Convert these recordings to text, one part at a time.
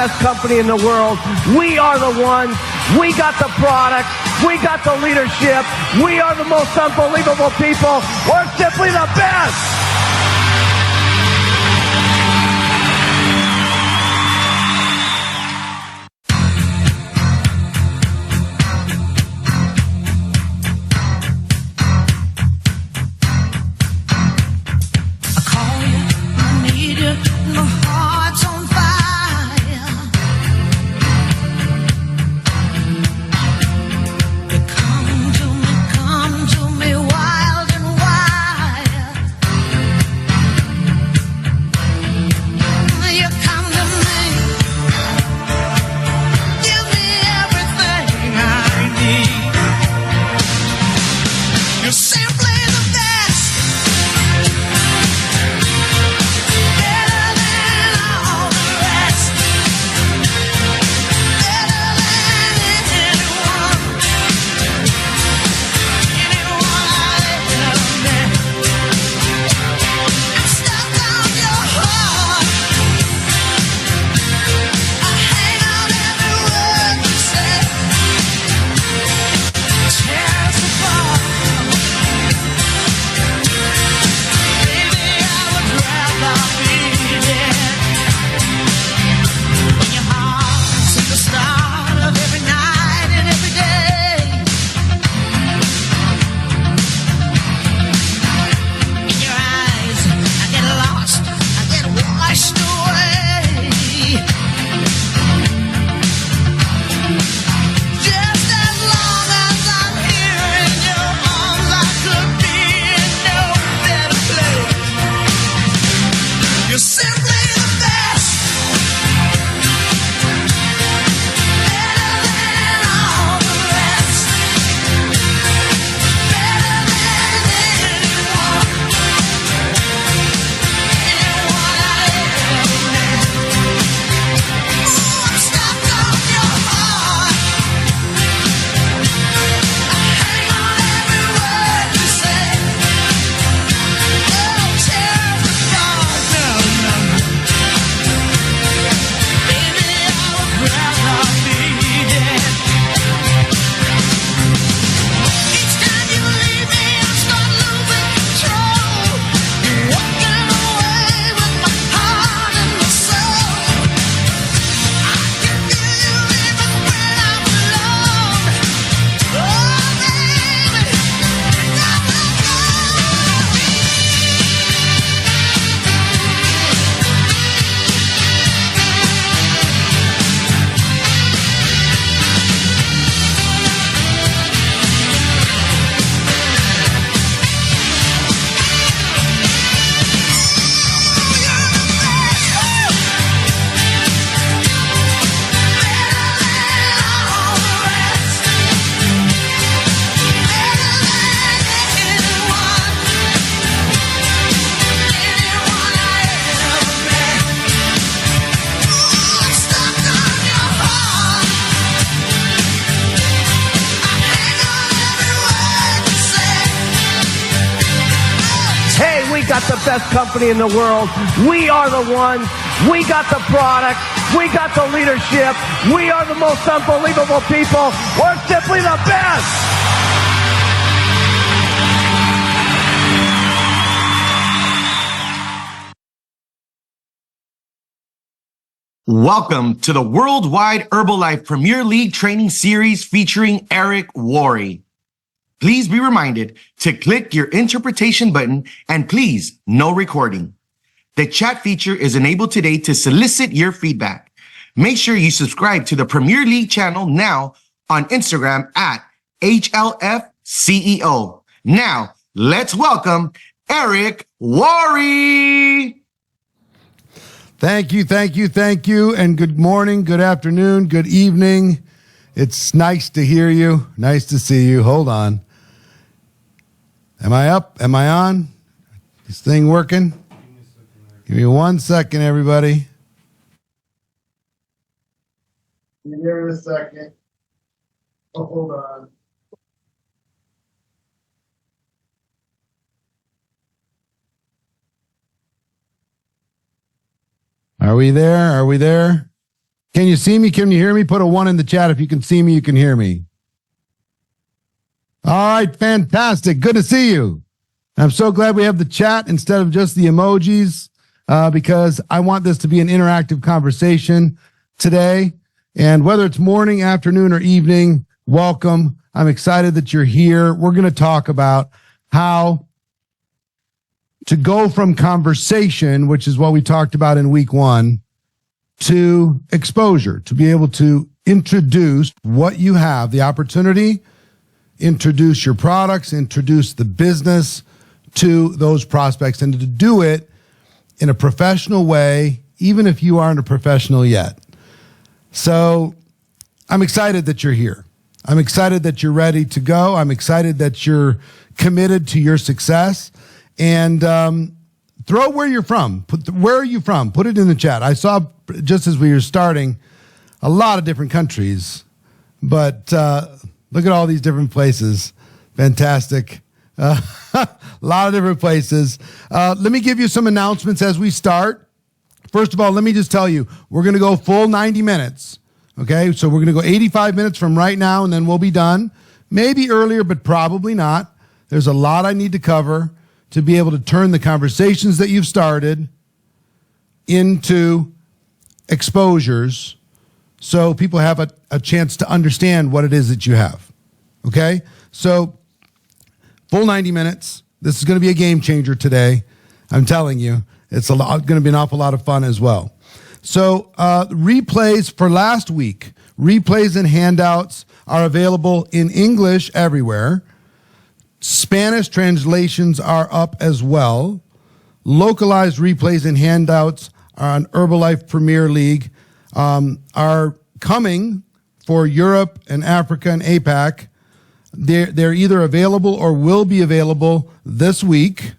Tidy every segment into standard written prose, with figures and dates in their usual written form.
best company in the world. We are the ones. We got the product. We got the leadership. We are the most unbelievable people. We're simply the best. got the best company in the world. We are the ones. We got the product. We got the leadership. We are the most unbelievable people. We're simply the best. Welcome to the Worldwide Herbalife Premier League Training Series featuring Eric Worre. Please be reminded to click your interpretation button and please, no recording. The chat feature is enabled today to solicit your feedback. Make sure you subscribe to the Premier League channel now on Instagram at HLFCEO. Now, let's welcome Eric Worre. Thank you, and good morning, good afternoon, good evening. It's nice to hear you, nice to see you. Hold on. Am I up? Am I on? This thing working? Give me 1 second, everybody. Give me a second. Oh, hold on. Are we there? Are we there? Can you see me? Can you hear me? Put a 1 in the chat. If you can see me, you can hear me. All right, fantastic. Good to see you. I'm so glad we have the chat instead of just the emojis, because I want this to be an interactive conversation today. And whether it's morning, afternoon, or evening, welcome. I'm excited that you're here. We're going to talk about how to go from conversation, which is what we talked about in week 1, to exposure, to be able to introduce what you have, the opportunity, introduce your products, introduce the business to those prospects, and to do it in a professional way, even if you aren't a professional yet. So I'm excited that you're here. I'm excited that you're ready to go. I'm excited that you're committed to your success. And throw where you're from. Where are you from? Put it in the chat. I saw, just as we were starting, a lot of different countries. But look at all these different places. Fantastic. A lot of different places. Let me give you some announcements as we start. First of all, let me just tell you, we're going to go full 90 minutes. Okay, so we're going to go 85 minutes from right now, and then we'll be done. Maybe earlier, but probably not. There's a lot I need to cover to be able to turn the conversations that you've started into exposures so people have a chance to understand what it is that you have. Okay? So, full 90 minutes. This is going to be a game changer today. I'm telling you. It's going to be an awful lot of fun as well. So, replays for last week, replays and handouts are available in English everywhere. Spanish translations are up as well. Localized replays and handouts on Herbalife Premier League are coming for Europe and Africa and APAC. They're either available or will be available this week.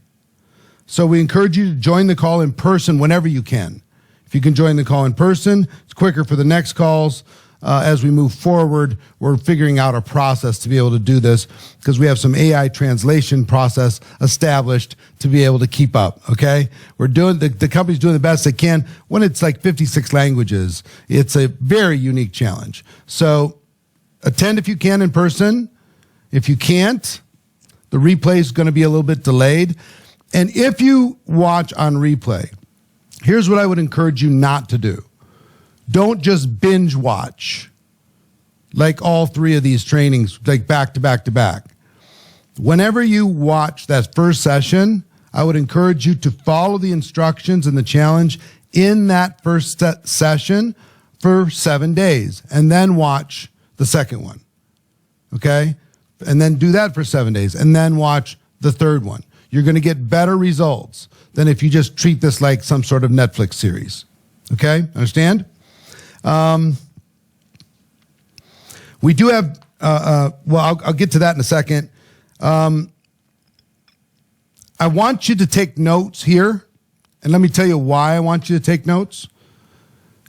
So we encourage you to join the call in person whenever you can. If you can join the call in person, it's quicker for the next calls. As we move forward, we're figuring out a process to be able to do this because we have some AI translation process established to be able to keep up. Okay. We're doing, the company's doing the best they can when it's like 56 languages. It's a very unique challenge. So attend if you can in person. If you can't, the replay is going to be a little bit delayed. And if you watch on replay, here's what I would encourage you not to do. Don't just binge watch like all 3 of these trainings, like back to back to back. Whenever you watch that first session, I would encourage you to follow the instructions and the challenge in that first session for 7 days and then watch the second one. Okay? And then do that for 7 days and then watch the third one. You're going to get better results than if you just treat this like some sort of Netflix series. Okay? Understand? We do have, I'll get to that in a second. I want you to take notes here. And let me tell you why I want you to take notes.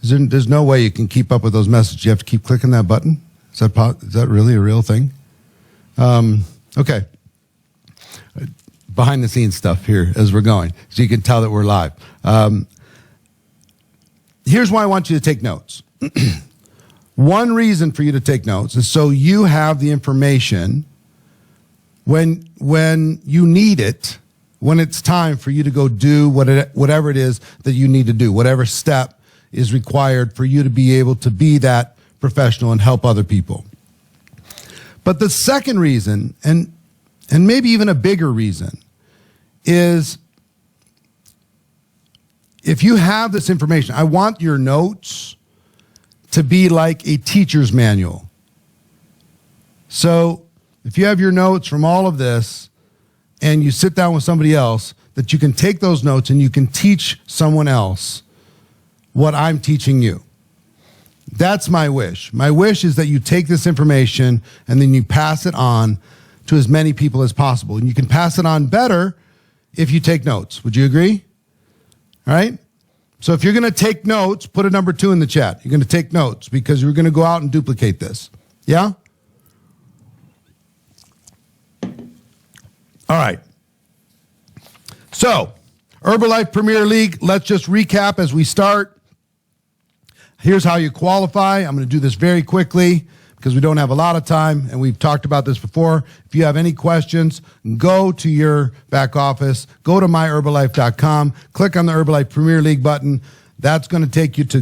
There's no way you can keep up with those messages. You have to keep clicking that button. Is that really a real thing? Okay. Behind the scenes stuff here as we're going, so you can tell that we're live. Here's why I want you to take notes. One reason for you to take notes is so you have the information when you need it, when it's time for you to go do whatever it is that you need to do, whatever step is required for you to be able to be that professional and help other people. But the second reason, and maybe even a bigger reason, is if you have this information, I want your notes to be like a teacher's manual. So if you have your notes from all of this and you sit down with somebody else, that you can take those notes and you can teach someone else what I'm teaching you. That's my wish. My wish is that you take this information and then you pass it on to as many people as possible. And you can pass it on better if you take notes. Would you agree? All right? So if you're going to take notes, put a number 2 in the chat. You're going to take notes because you're going to go out and duplicate this. Yeah? All right. So, Herbalife Premier League, let's just recap as we start. Here's how you qualify. I'm going to do this very quickly because we don't have a lot of time, and we've talked about this before. If you have any questions, go to your back office, go to myherbalife.com, click on the Herbalife Premier League button. That's going to take you to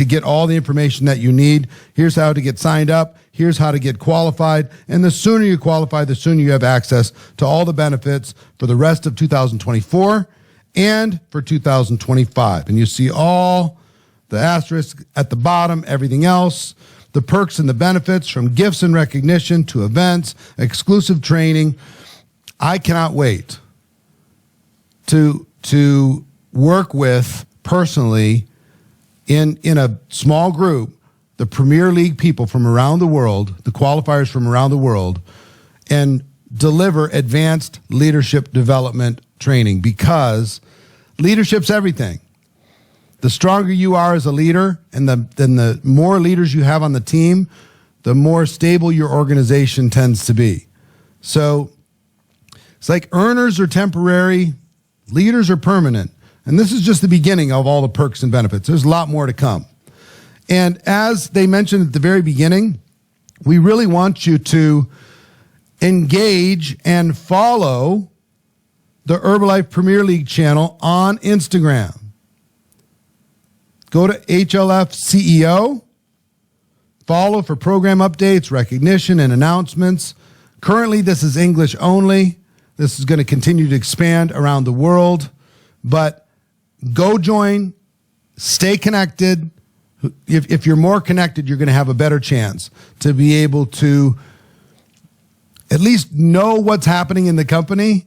get all the information that you need. Here's how to get signed up. Here's how to get qualified. And the sooner you qualify, the sooner you have access to all the benefits for the rest of 2024 and for 2025. And you see all the asterisks at the bottom, everything else, the perks and the benefits, from gifts and recognition to events, exclusive training. I cannot wait to work with personally in a small group the Premier League people from around the world, the qualifiers from around the world, and deliver advanced leadership development training, because leadership's everything. The stronger you are as a leader, and the more leaders you have on the team, the more stable your organization tends to be. So it's like earners are temporary, leaders are permanent. And this is just the beginning of all the perks and benefits. There's a lot more to come. And as they mentioned at the very beginning, we really want you to engage and follow the Herbalife Premier League channel on Instagram. Go to HLF CEO, follow for program updates, recognition, and announcements. Currently, this is English only. This is going to continue to expand around the world, but go join, stay connected. If you're more connected, you're going to have a better chance to be able to at least know what's happening in the company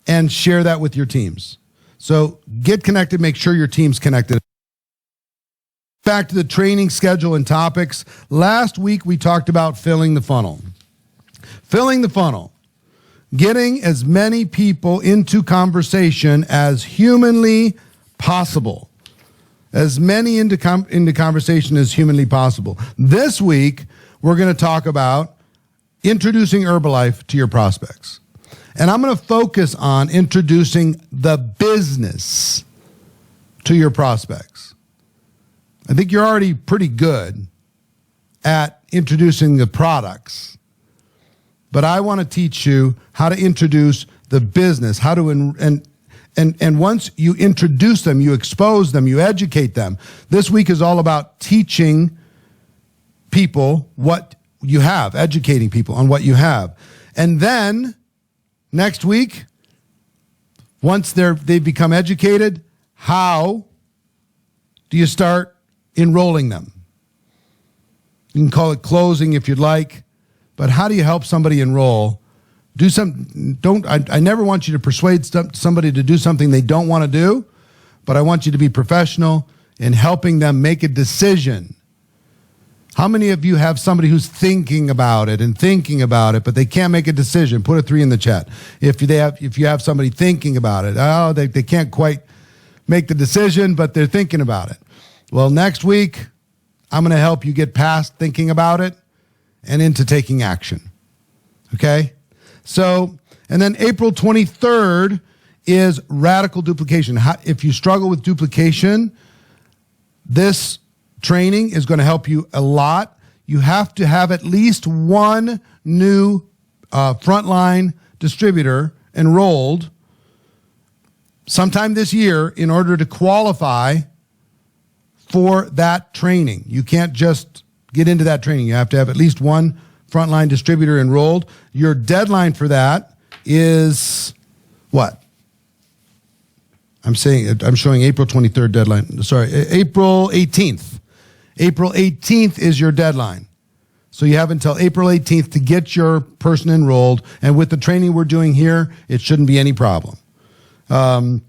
and share that with your teams. So get connected, make sure your team's connected. Back to the training schedule and topics. Last week, we talked about filling the funnel. Filling the funnel. Getting as many people into conversation as humanly possible. As many into conversation as humanly possible. This week, we're going to talk about introducing Herbalife to your prospects. And I'm going to focus on introducing the business to your prospects. I think you're already pretty good at introducing the products. But I want to teach you how to introduce the business, how to And once you introduce them, you expose them, you educate them. This week is all about teaching people what you have, educating people on what you have. And then next week, once they've become educated, how do you start enrolling them? You can call it closing if you'd like, but how do you help somebody enroll? I never want you to persuade somebody to do something they don't want to do, but I want you to be professional in helping them make a decision. How many of you have somebody who's thinking about it, but they can't make a decision? Put a 3 in the chat. If you have somebody thinking about it, they can't quite make the decision, but they're thinking about it. Well, next week, I'm going to help you get past thinking about it and into taking action. Okay? So, and then April 23rd is radical duplication. If you struggle with duplication, this training is going to help you a lot. You have to have at least one new frontline distributor enrolled sometime this year in order to qualify for that training. You can't just get into that training. You have to have at least one frontline distributor enrolled. Your deadline for that is what? I'm showing April 23rd deadline. Sorry, April 18th. April 18th is your deadline. So you have until April 18th to get your person enrolled. And with the training we're doing here, it shouldn't be any problem. And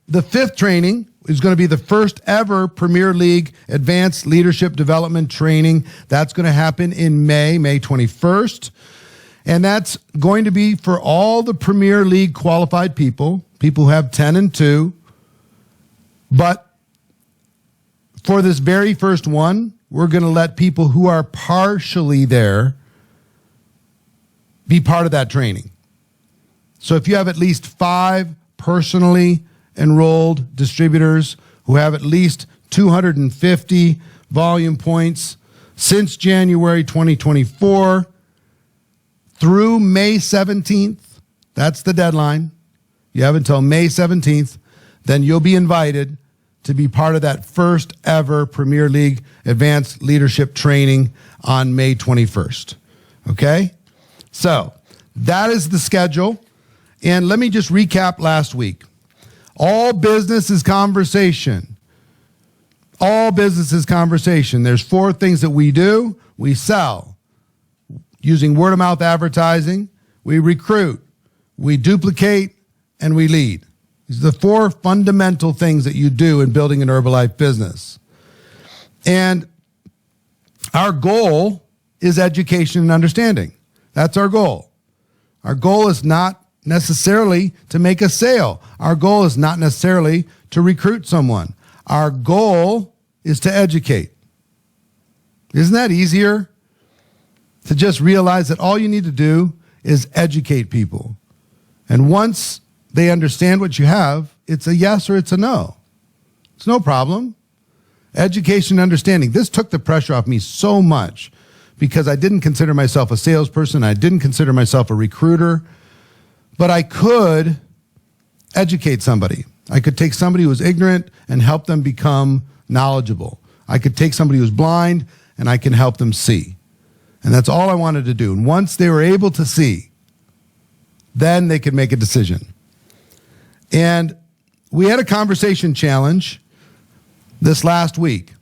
the 5th training is going to be the first ever Premier League Advanced Leadership Development Training. That's going to happen in May 21st. And that's going to be for all the Premier League qualified people who have 10 and 2. But for this very first one, we're going to let people who are partially there be part of that training. So if you have at least 5 personally enrolled distributors who have at least 250 volume points since January 2024 through May 17th. That's the deadline. You have until May 17th. Then you'll be invited to be part of that first ever Premier League Advanced Leadership Training on May 21st. Okay? So that is the schedule. And let me just recap last week. All business is conversation. All business is conversation. There's 4 things that we do. We sell using word of mouth advertising. We recruit. We duplicate, and we lead. These are the 4 fundamental things that you do in building an Herbalife business. And our goal is education and understanding. That's our goal. Our goal is not necessarily to make a sale. Our goal is not necessarily to recruit someone. Our goal is to educate. Isn't that easier? To just realize that all you need to do is educate people. And once they understand what you have, it's a yes or it's a no. It's no problem. Education and understanding. This took the pressure off me so much because I didn't consider myself a salesperson. I didn't consider myself a recruiter. But I could educate somebody. I could take somebody who was ignorant and help them become knowledgeable. I could take somebody who's blind and I can help them see. And that's all I wanted to do. And once they were able to see, then they could make a decision. And we had a conversation challenge this last week.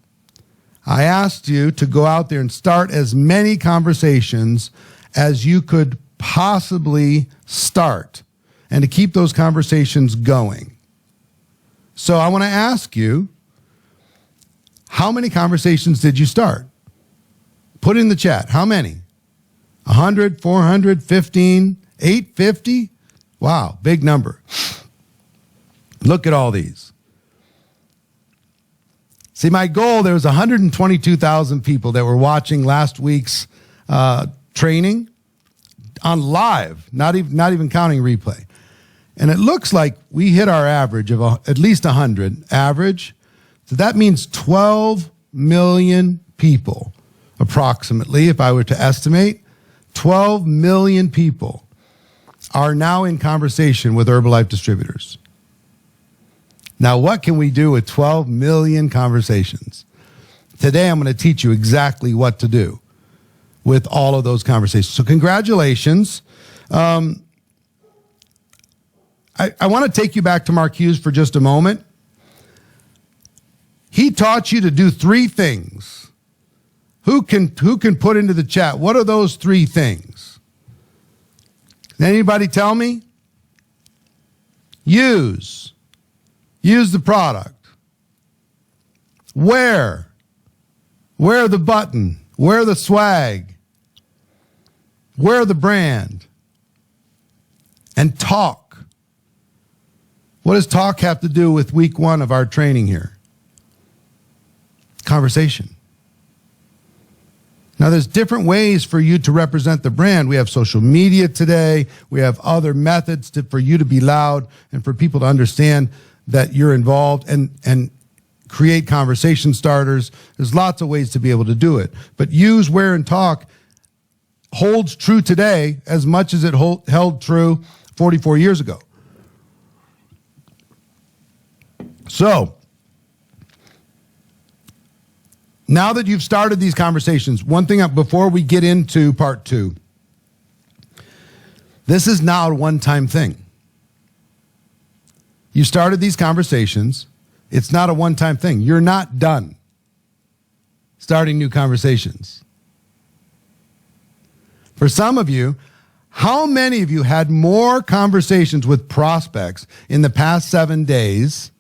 I asked you to go out there and start as many conversations as you could possibly start and to keep those conversations going. So I want to ask you, how many conversations did you start? Put in the chat. How many? 100, 400, 15, 850? Wow, big number. Look at all these. See, my goal, there was 122,000 people that were watching last week's training on live, not even counting replay. And it looks like we hit our average of at least 100 average. So that means 12 million people, approximately, if I were to estimate, 12 million people are now in conversation with Herbalife distributors. Now, what can we do with 12 million conversations? Today, I'm going to teach you exactly what to do with all of those conversations. So congratulations. I want to take you back to Mark Hughes for just a moment. He taught you to do 3 things. Who can put into the chat, what are those 3 things? Can anybody tell me? Use the product. Wear the button. Wear the swag. Wear the brand. And talk. What does talk have to do with week 1 of our training here? Conversation. Now, there's different ways for you to represent the brand. We have social media today. We have other methods for you to be loud and for people to understand that you're involved and create conversation starters. There's lots of ways to be able to do it. But use, wear, and talk holds true today as much as it held true 44 years ago. So, now that you've started these conversations, one thing before we get into part 2, this is now a one-time thing. You started these conversations. It's not a one-time thing. You're not done starting new conversations. For some of you, how many of you had more conversations with prospects in the past 7 days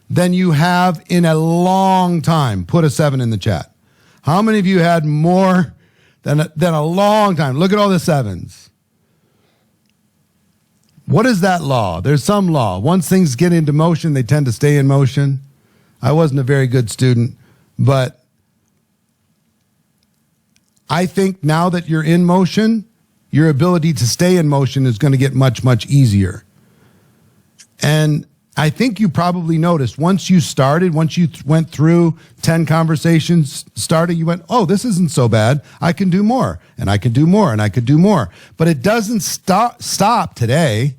than you have in a long time? Put a 7 in the chat. How many of you had more than a long time? Look at all the 7s. What is that law? There's some law. Once things get into motion, they tend to stay in motion. I wasn't a very good student, but I think now that you're in motion, your ability to stay in motion is going to get much, much easier. And I think you probably noticed once you went through 10 conversations starting, you went, oh, this isn't so bad. I can do more, and I can do more, and I could do more. But it doesn't stop today.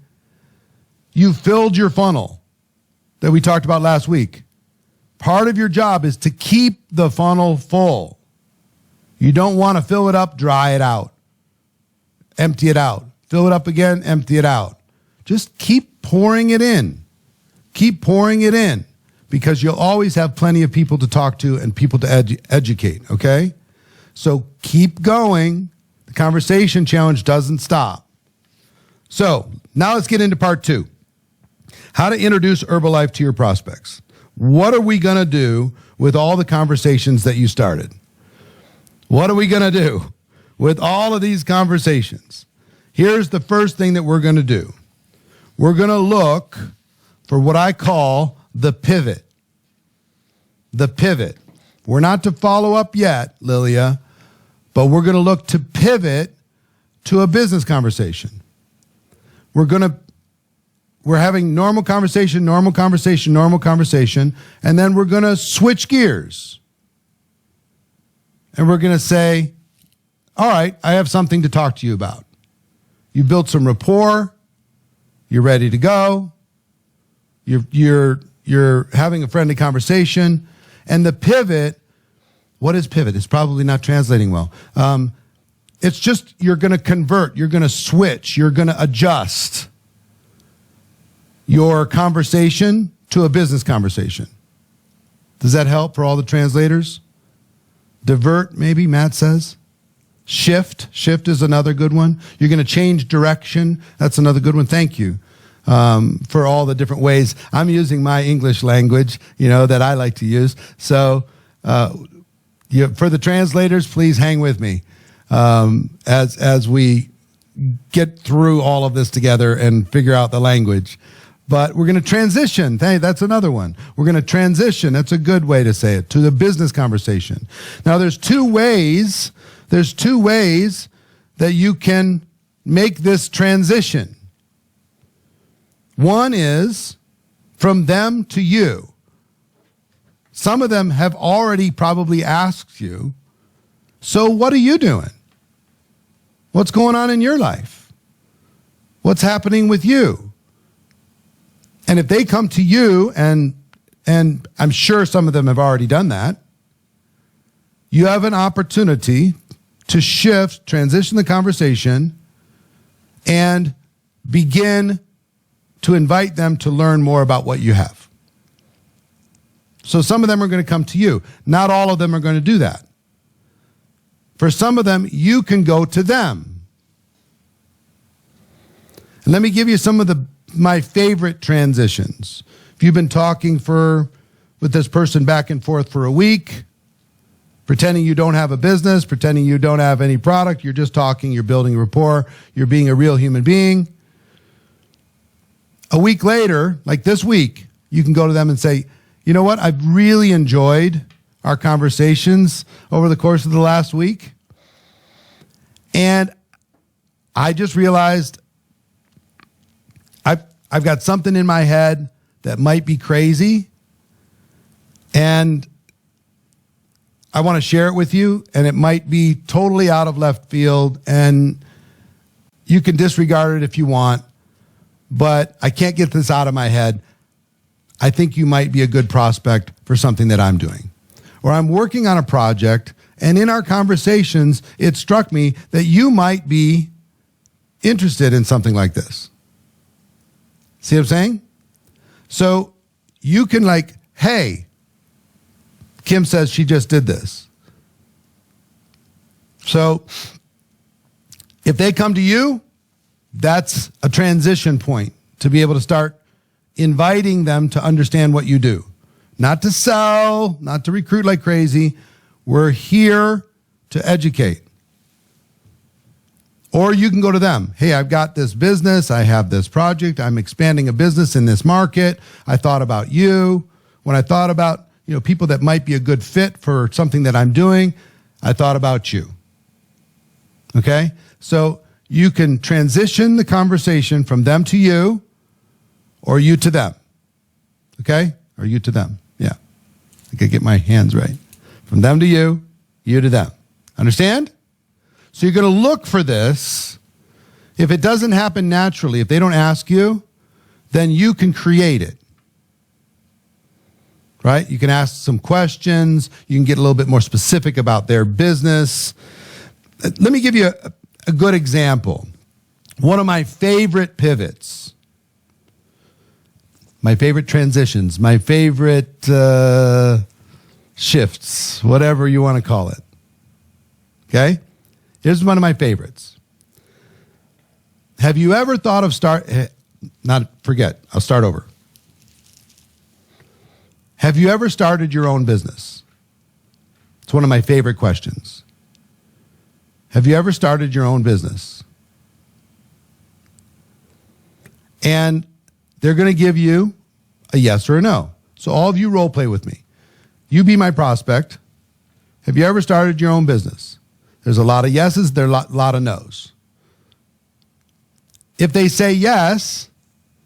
You filled your funnel that we talked about last week. Part of your job is to keep the funnel full. You don't want to fill it up, dry it out, empty it out, fill it up again, empty it out. Just keep pouring it in. Keep pouring it in, because you'll always have plenty of people to talk to and people to educate, okay? So keep going. The conversation challenge doesn't stop. So now let's get into part 2. How to introduce Herbalife to your prospects. What are we going to do with all the conversations that you started? What are we going to do with all of these conversations? Here's the first thing that we're going to do. We're going to look for what I call the pivot. The pivot. We're not to follow up yet, Lilia, but we're going to look to pivot to a business conversation. We're having normal conversation, and then we're going to switch gears. And we're going to say, all right, I have something to talk to you about. You built some rapport. You're ready to go. You're having a friendly conversation. And the pivot, what is pivot? It's probably not translating well. It's just you're going to convert. You're going to switch. You're going to adjust your conversation to a business conversation. Does that help for all the translators? Divert, maybe, Matt says. Shift is another good one. You're going to change direction. That's another good one. Thank you for all the different ways. I'm using my English language, that I like to use. So for the translators, please hang with me as we get through all of this together and figure out the language. But we're going to transition. Hey, that's another one. We're going to transition. That's a good way to say it, to the business conversation. Now, there's two ways that you can make this transition. One is from them to you. Some of them have already probably asked you, so what are you doing? What's going on in your life? What's happening with you? And if they come to you, and I'm sure some of them have already done that, you have an opportunity to transition the conversation, and begin to invite them to learn more about what you have. So some of them are going to come to you. Not all of them are going to do that. For some of them, you can go to them. And let me give you some of my favorite transitions. If you've been talking with this person back and forth for a week, pretending you don't have a business, pretending you don't have any product, you're just talking, you're building rapport, you're being a real human being. A week later, like this week, you can go to them and say, you know what? I've really enjoyed our conversations over the course of the last week. And I just realized I've got something in my head that might be crazy, and I want to share it with you, and it might be totally out of left field, and you can disregard it if you want, but I can't get this out of my head. I think you might be a good prospect for something that I'm doing. Or I'm working on a project, and in our conversations, it struck me that you might be interested in something like this. See what I'm saying? So you can hey, Kim says she just did this. So if they come to you, that's a transition point to be able to start inviting them to understand what you do. Not to sell, not to recruit like crazy. We're here to educate. Or you can go to them. Hey, I've got this business. I have this project. I'm expanding a business in this market. I thought about you. When I thought about, people that might be a good fit for something that I'm doing, I thought about you. Okay? So you can transition the conversation from them to you, or you to them. okay? Or you to them. Yeah. I gotta get my hands right. From them to you, you to them. Understand? So you're going to look for this. If it doesn't happen naturally, if they don't ask you, then you can create it. Right? You can ask some questions. You can get a little bit more specific about their business. Let me give you a good example. One of my favorite pivots, my favorite transitions, my favorite shifts, whatever you want to call it. Okay? Here's one of my favorites. Have you ever thought of I'll start over. Have you ever started your own business? It's one of my favorite questions. Have you ever started your own business? And they're going to give you a yes or a no. So all of you role play with me. You be my prospect. Have you ever started your own business? There's a lot of yeses, there's a lot of no's. If they say yes,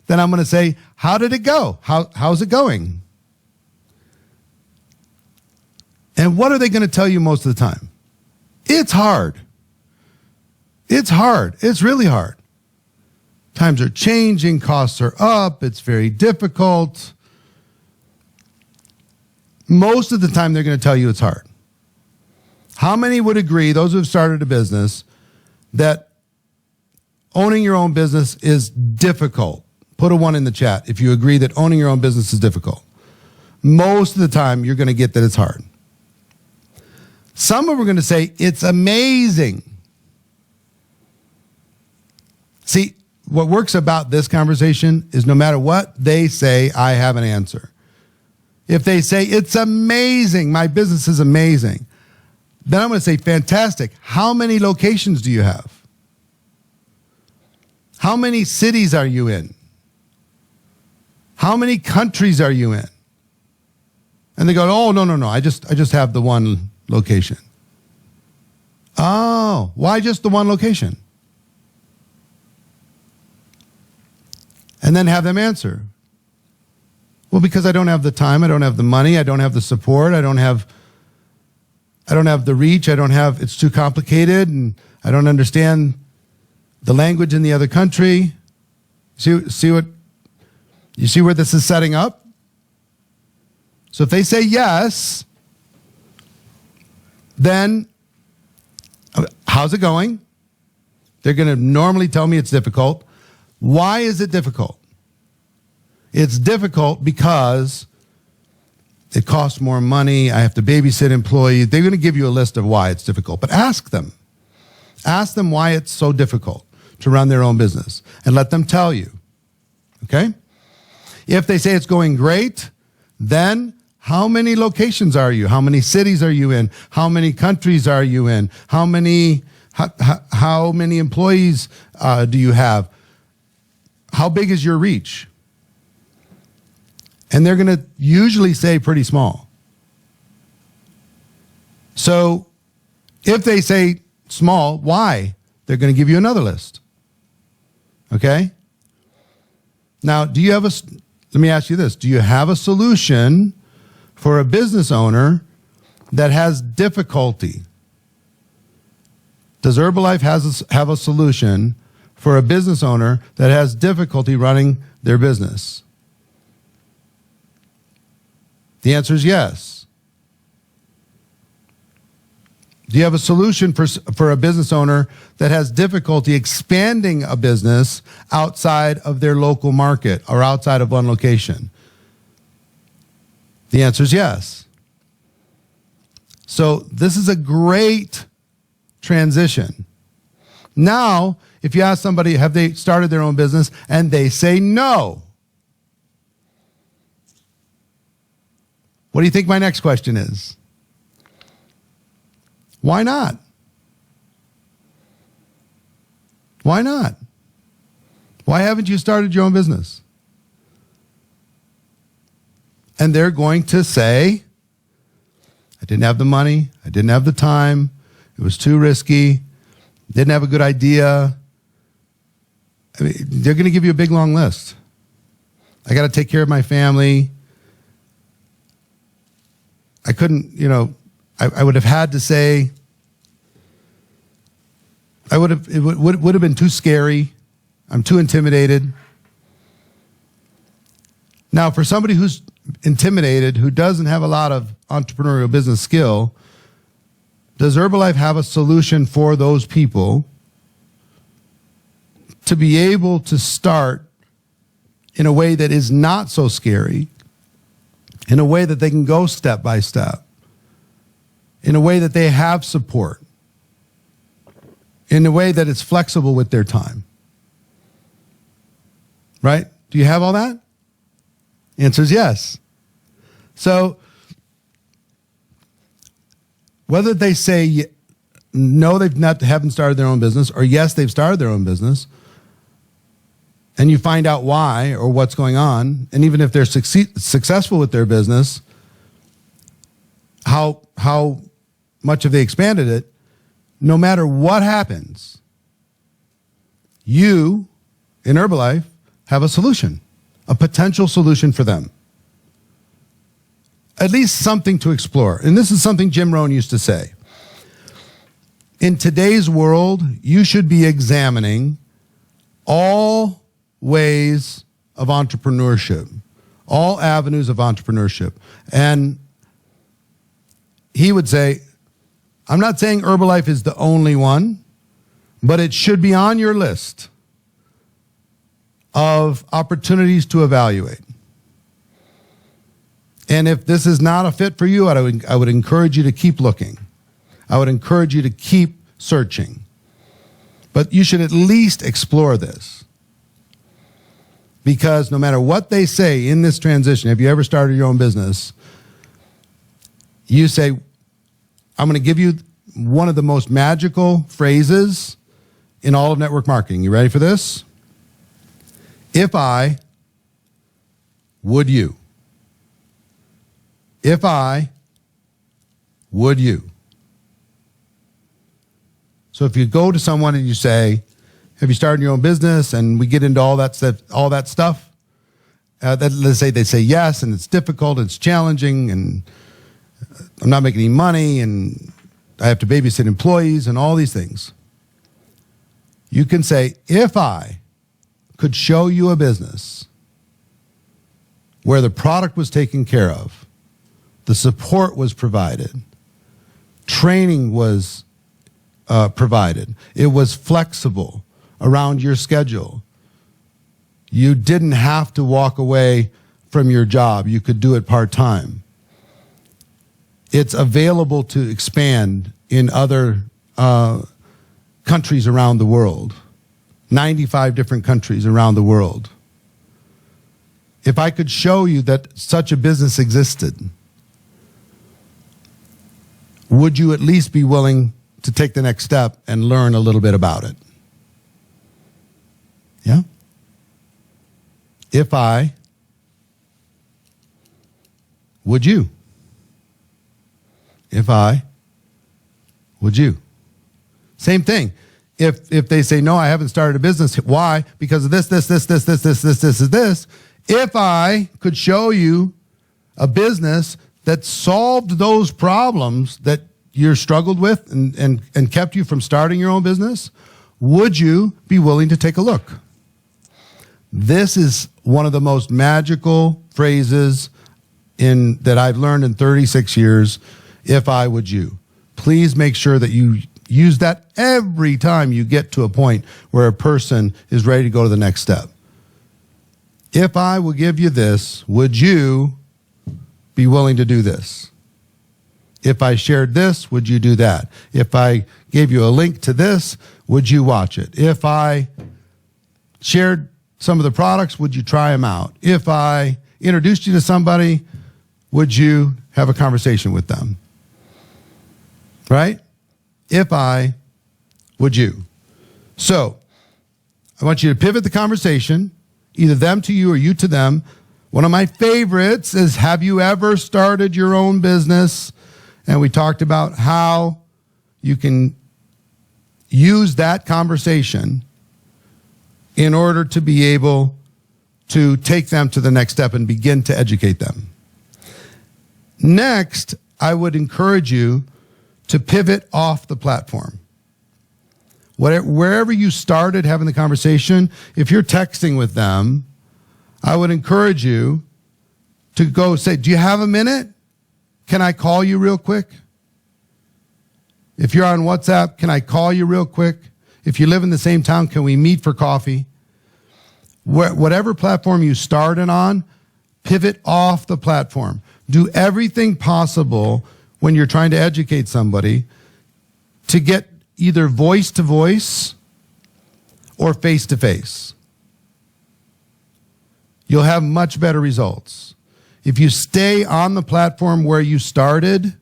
then I'm going to say, how did it go? How's it going? And what are they going to tell you most of the time? It's hard. It's hard. It's really hard. Times are changing, costs are up, it's very difficult. Most of the time, they're going to tell you it's hard. How many would agree, those who have started a business, that owning your own business is difficult? Put a 1 in the chat if you agree that owning your own business is difficult. Most of the time, you're going to get that it's hard. Some of them are going to say, it's amazing. See, what works about this conversation is no matter what they say, I have an answer. If they say, it's amazing, my business is amazing, then I'm going to say, fantastic. How many locations do you have? How many cities are you in? How many countries are you in? And they go, oh, no. I just have the one location. Oh, why just the one location? And then have them answer. Well, because I don't have the time, I don't have the money, I don't have the support, I don't have the reach, it's too complicated, and I don't understand the language in the other country. You see where this is setting up? So if they say yes, then how's it going? They're going to normally tell me it's difficult. Why is it difficult? It's difficult because it costs more money. I have to babysit employees. They're going to give you a list of why it's difficult, but ask them. Ask them why it's so difficult to run their own business and let them tell you. Okay? If they say it's going great, then how many locations are you? How many cities are you in? How many countries are you in? How many employees do you have? How big is your reach? And they're going to usually say pretty small. So if they say small, why? They're going to give you another list. Okay? Now, let me ask you this. Do you have a solution for a business owner that has difficulty? Does Herbalife have a solution for a business owner that has difficulty running their business? The answer is yes. Do you have a solution for a business owner that has difficulty expanding a business outside of their local market or outside of one location? The answer is yes. So this is a great transition. Now, if you ask somebody, have they started their own business, and they say no, what do you think my next question is? Why not? Why not? Why haven't you started your own business? And they're going to say, I didn't have the money, I didn't have the time, it was too risky, didn't have a good idea. I mean, they're going to give you a big long list. I got to take care of my family. I couldn't, I would have had to say, it would have been too scary. I'm too intimidated. Now, for somebody who's intimidated, who doesn't have a lot of entrepreneurial business skill, does Herbalife have a solution for those people to be able to start in a way that is not so scary, in a way that they can go step by step, in a way that they have support, in a way that it's flexible with their time? Right? Do you have all that? Answer is yes. So, whether they say no, haven't started their own business, or yes, they've started their own business, and you find out why or what's going on, and even if they're successful with their business, how much have they expanded it? No matter what happens, you in Herbalife have a solution, a potential solution for them. At least something to explore. And this is something Jim Rohn used to say. In today's world, you should be examining all ways of entrepreneurship, all avenues of entrepreneurship. And he would say, I'm not saying Herbalife is the only one, but it should be on your list of opportunities to evaluate. And if this is not a fit for you, I would encourage you to keep looking. I would encourage you to keep searching. But you should at least explore this. Because no matter what they say in this transition, if you ever started your own business, you say, I'm going to give you one of the most magical phrases in all of network marketing. You ready for this? If I, would you? If I, would you? So if you go to someone and you say, have you started your own business? And we get into all that stuff. Let's say they say yes, and it's difficult, it's challenging, and I'm not making any money, and I have to babysit employees and all these things. You can say, if I could show you a business where the product was taken care of, the support was provided, training was provided, it was flexible around your schedule, you didn't have to walk away from your job, you could do it part-time. It's available to expand in other countries around the world, 95 different countries around the world. If I could show you that such a business existed, would you at least be willing to take the next step and learn a little bit about it? Yeah? If I, would you? If I, would you? Same thing. If they say, no, I haven't started a business. Why? Because of this. If I could show you a business that solved those problems that you struggled with and kept you from starting your own business, would you be willing to take a look? This is one of the most magical phrases that I've learned in 36 years. If I, would you? Please make sure that you use that every time you get to a point where a person is ready to go to the next step. If I will give you this, would you be willing to do this? If I shared this, would you do that? If I gave you a link to this, would you watch it? If I shared some of the products, would you try them out? If I introduced you to somebody, would you have a conversation with them? Right? If I, would you? So, I want you to pivot the conversation, either them to you or you to them. One of my favorites is, have you ever started your own business? And we talked about how you can use that conversation in order to be able to take them to the next step and begin to educate them. Next, I would encourage you to pivot off the platform. Wherever you started having the conversation, if you're texting with them, I would encourage you to go say, do you have a minute? Can I call you real quick? If you're on WhatsApp, can I call you real quick? If you live in the same town, can we meet for coffee? Whatever platform you started on, pivot off the platform. Do everything possible when you're trying to educate somebody to get either voice to voice or face to face. You'll have much better results. If you stay on the platform where you started,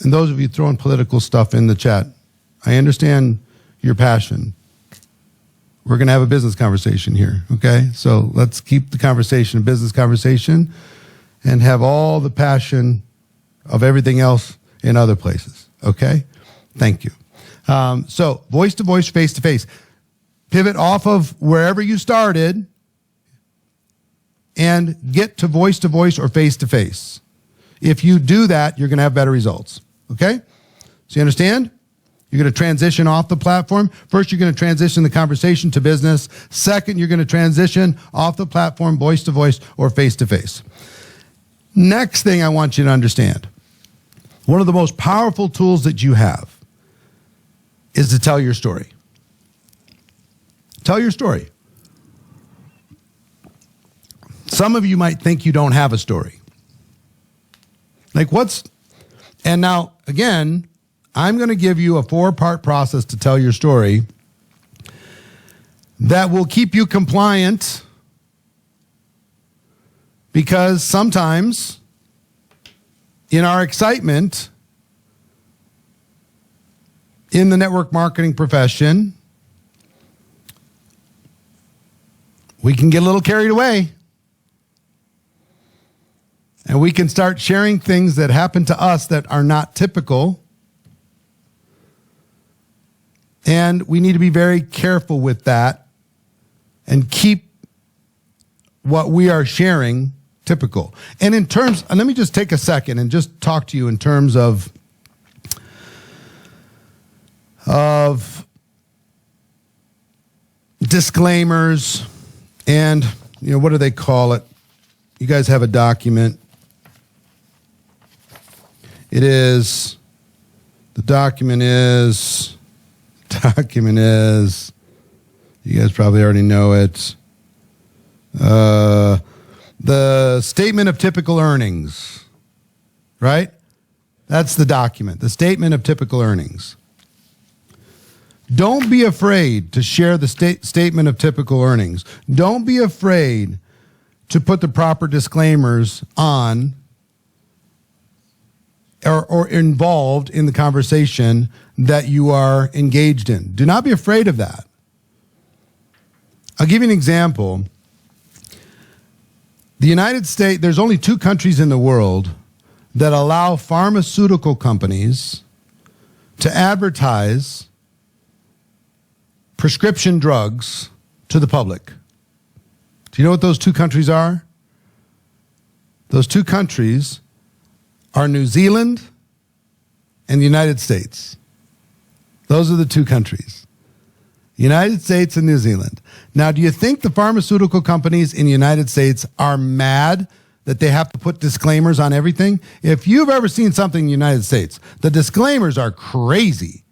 and those of you throwing political stuff in the chat, I understand your passion. We're going to have a business conversation here, okay? So let's keep the conversation a business conversation and have all the passion of everything else in other places, okay? Thank you. So voice to voice, face to face. Pivot off of wherever you started and get to voice or face to face. If you do that, you're going to have better results, okay? So you understand? You're going to transition off the platform. First, you're going to transition the conversation to business. Second, you're going to transition off the platform, voice to voice or face to face. Next thing I want you to understand, one of the most powerful tools that you have is to tell your story. Tell your story. Some of you might think you don't have a story. And now, again, I'm going to give you a 4-part process to tell your story that will keep you compliant, because sometimes in our excitement in the network marketing profession, we can get a little carried away. And we can start sharing things that happen to us that are not typical. And we need to be very careful with that and keep what we are sharing typical. And let me just take a second and just talk to you in terms of disclaimers and, what do they call it? You guys have a document. The document is, you guys probably already know it. The statement of typical earnings, right? That's the document, the statement of typical earnings. Don't be afraid to share the statement of typical earnings. Don't be afraid to put the proper disclaimers on or involved in the conversation that you are engaged in. Do not be afraid of that. I'll give you an example. The United States, there's only 2 countries in the world that allow pharmaceutical companies to advertise prescription drugs to the public. Do you know what those 2 countries are? Those 2 countries are New Zealand and the United States. Those are the 2 countries. United States and New Zealand. Now, do you think the pharmaceutical companies in the United States are mad that they have to put disclaimers on everything? If you've ever seen something in the United States, the disclaimers are crazy.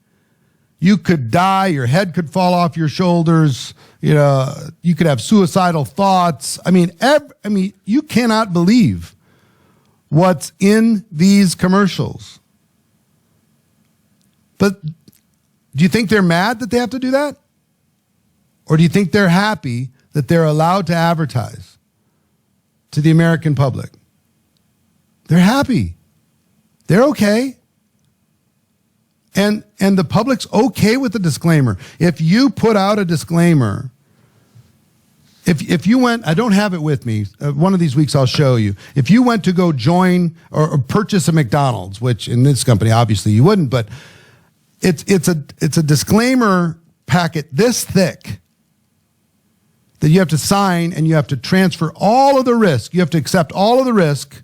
You could die, your head could fall off your shoulders, you could have suicidal thoughts. You cannot believe what's in these commercials. But do you think they're mad that they have to do that? Or do you think they're happy that they're allowed to advertise to the American public? They're happy. They're okay. And the public's okay with the disclaimer. If you put out a disclaimer, if you went, I don't have it with me, one of these weeks I'll show you. If you went to go join or purchase a McDonald's, which in this company obviously you wouldn't, but it's a disclaimer packet this thick that you have to sign, and you have to transfer all of the risk. You have to accept all of the risk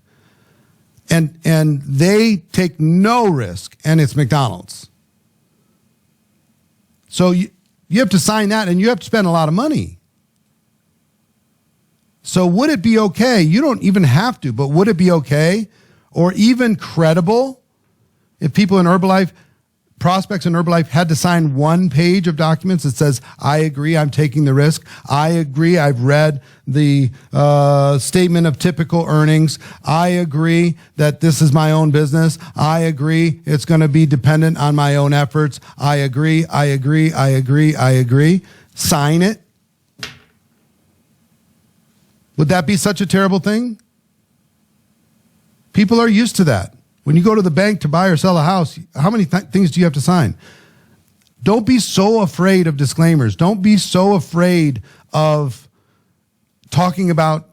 and they take no risk, and it's McDonald's. So you have to sign that, and you have to spend a lot of money. So would it be okay? You don't even have to, but would it be okay or even credible if people in Herbalife, prospects in Herbalife, had to sign one page of documents that says, I agree, I'm taking the risk. I agree, I've read the statement of typical earnings. I agree that this is my own business. I agree it's going to be dependent on my own efforts. I agree, I agree, I agree, I agree. Sign it. Would that be such a terrible thing? People are used to that. When you go to the bank to buy or sell a house, how many things do you have to sign? Don't be so afraid of disclaimers. Don't be so afraid of talking about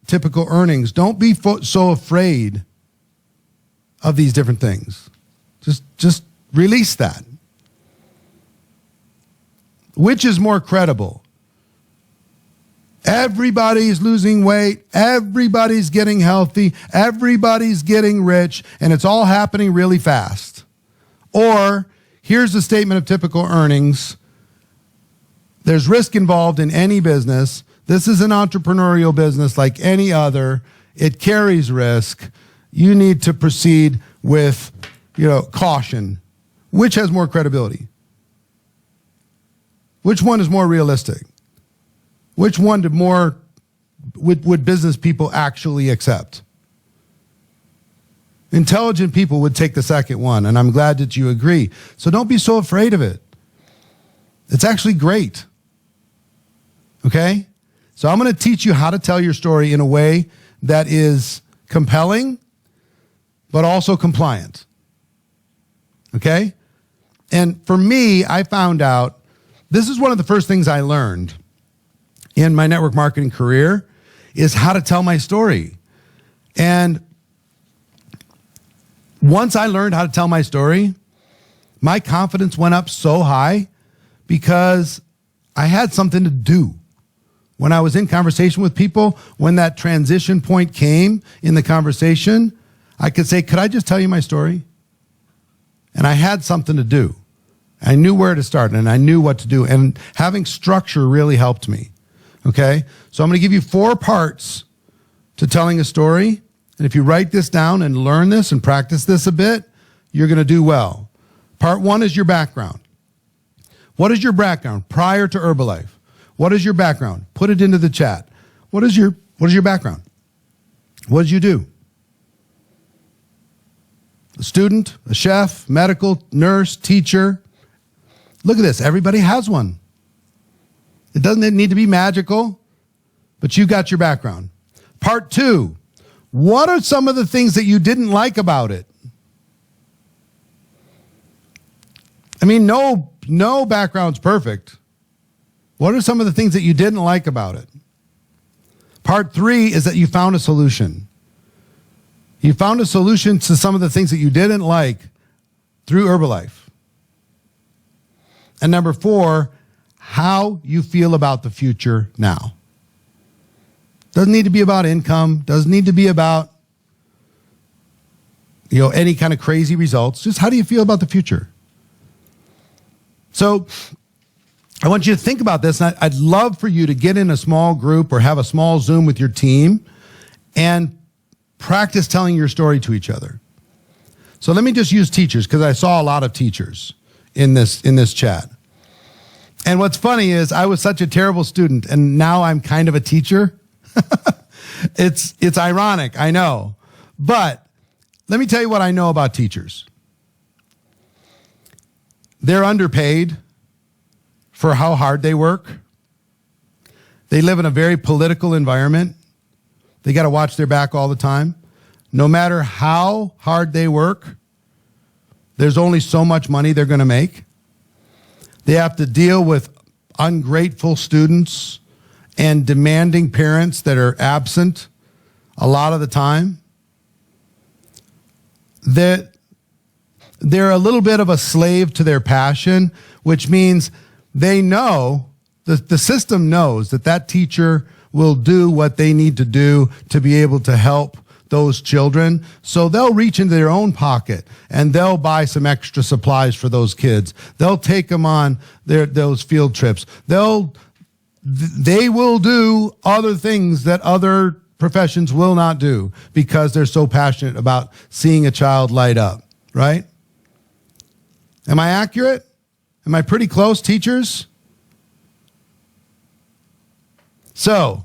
typical earnings. Don't be so afraid of these different things. Just release that. Which is more credible? Everybody's losing weight. Everybody's getting healthy. Everybody's getting rich. And it's all happening really fast. Or here's a statement of typical earnings. There's risk involved in any business. This is an entrepreneurial business like any other. It carries risk. You need to proceed with, caution. Which has more credibility? Which one is more realistic? Which one would business people actually accept? Intelligent people would take the second one, and I'm glad that you agree. So don't be so afraid of it. It's actually great. Okay? So I'm going to teach you how to tell your story in a way that is compelling, but also compliant. Okay? And for me, I found out, this is one of the first things I learned in my network marketing career, is how to tell my story. And once I learned how to tell my story, my confidence went up so high because I had something to do. When I was in conversation with people, when that transition point came in the conversation, I could say, could I just tell you my story? And I had something to do. I knew where to start and I knew what to do. And having structure really helped me. Okay, so I'm going to give you 4 parts to telling a story. And if you write this down and learn this and practice this a bit, you're going to do well. Part 1 is your background. What is your background prior to Herbalife? What is your background? Put it into the chat. What is your background? What did you do? A student, a chef, medical, nurse, teacher. Look at this. Everybody has one. It doesn't need to be magical, but you got your background. Part 2, what are some of the things that you didn't like about it? I mean, no background's perfect. What are some of the things that you didn't like about it? Part 3 is that you found a solution. You found a solution to some of the things that you didn't like through Herbalife. And number 4, how you feel about the future now. Doesn't need to be about income. Doesn't need to be about, any kind of crazy results. Just how do you feel about the future? So I want you to think about this. And I'd love for you to get in a small group or have a small Zoom with your team and practice telling your story to each other. So let me just use teachers because I saw a lot of teachers in this chat. And what's funny is I was such a terrible student and now I'm kind of a teacher. It's ironic, I know. But let me tell you what I know about teachers. They're underpaid for how hard they work. They live in a very political environment. They got to watch their back all the time. No matter how hard they work, there's only so much money they're going to make. They have to deal with ungrateful students and demanding parents that are absent a lot of the time. They're a little bit of a slave to their passion, which means they know, the system knows that teacher will do what they need to do to be able to help those children. So they'll reach into their own pocket and they'll buy some extra supplies for those kids. They'll take them on those field trips. They will do other things that other professions will not do because they're so passionate about seeing a child light up, right? Am I accurate? Am I pretty close, teachers? So,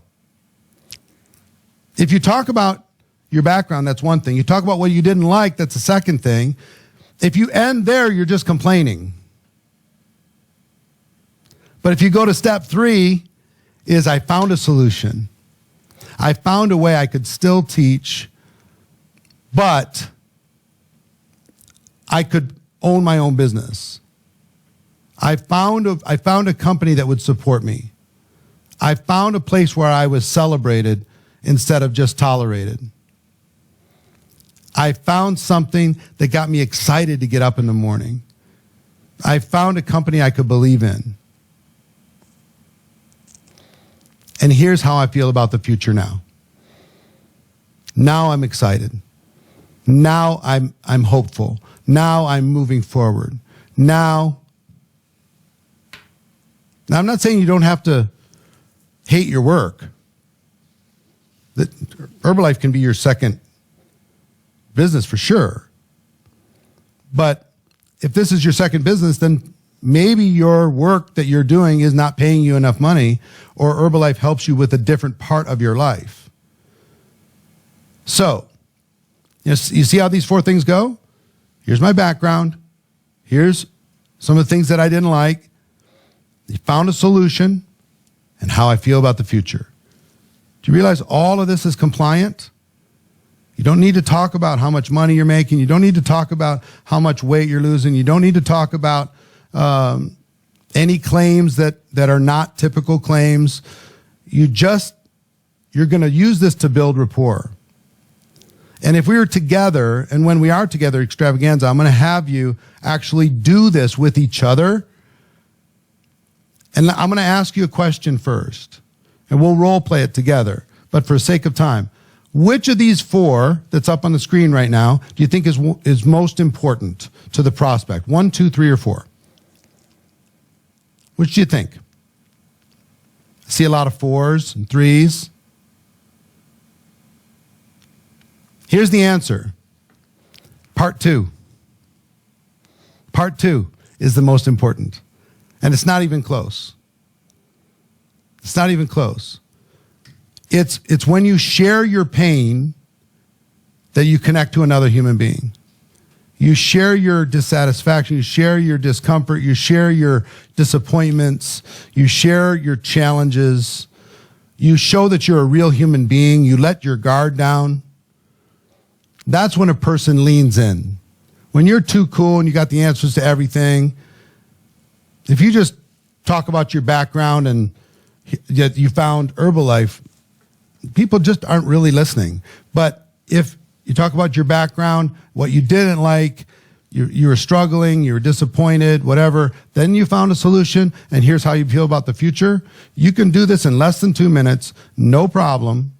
if you talk about your background, that's one thing. You talk about what you didn't like, that's the second thing. If you end there, you're just complaining. But if you go to step 3, is I found a solution. I found a way I could still teach, but I could own my own business. I found a company that would support me. I found a place where I was celebrated instead of just tolerated. I found something that got me excited to get up in the morning. I found a company I could believe in. And here's how I feel about the future now. Now I'm excited. Now I'm hopeful. Now I'm moving forward. Now I'm not saying you don't have to hate your work. That Herbalife can be your second business for sure. But if this is your second business, then maybe your work that you're doing is not paying you enough money, or Herbalife helps you with a different part of your life. So, you see how these 4 things go? Here's my background. Here's some of the things that I didn't like. You found a solution, and how I feel about the future. Do you realize all of this is compliant? You don't need to talk about how much money you're making. You don't need to talk about how much weight you're losing. You don't need to talk about any claims that are not typical claims. You're going to use this to build rapport. And if we are together, and when we are together, Extravaganza, I'm going to have you actually do this with each other. And I'm going to ask you a question first, and we'll role play it together. But for the sake of time, which of these 4 that's up on the screen right now do you think is most important to the prospect? 1, 2, 3, or 4? Which do you think? I see a lot of 4s and 3s. Here's the answer. Part 2. Part 2 is the most important. And it's not even close. It's not even close. It's when you share your pain that you connect to another human being. You share your dissatisfaction, you share your discomfort, you share your disappointments, you share your challenges. You show that you're a real human being, you let your guard down. That's when a person leans in. When you're too cool and you got the answers to everything, if you just talk about your background and yet you found Herbalife, people just aren't really listening. But if you talk about your background, what you didn't like, you were struggling, you were disappointed, whatever, then you found a solution, and here's how you feel about the future. You can do this in less than 2 minutes, no problem.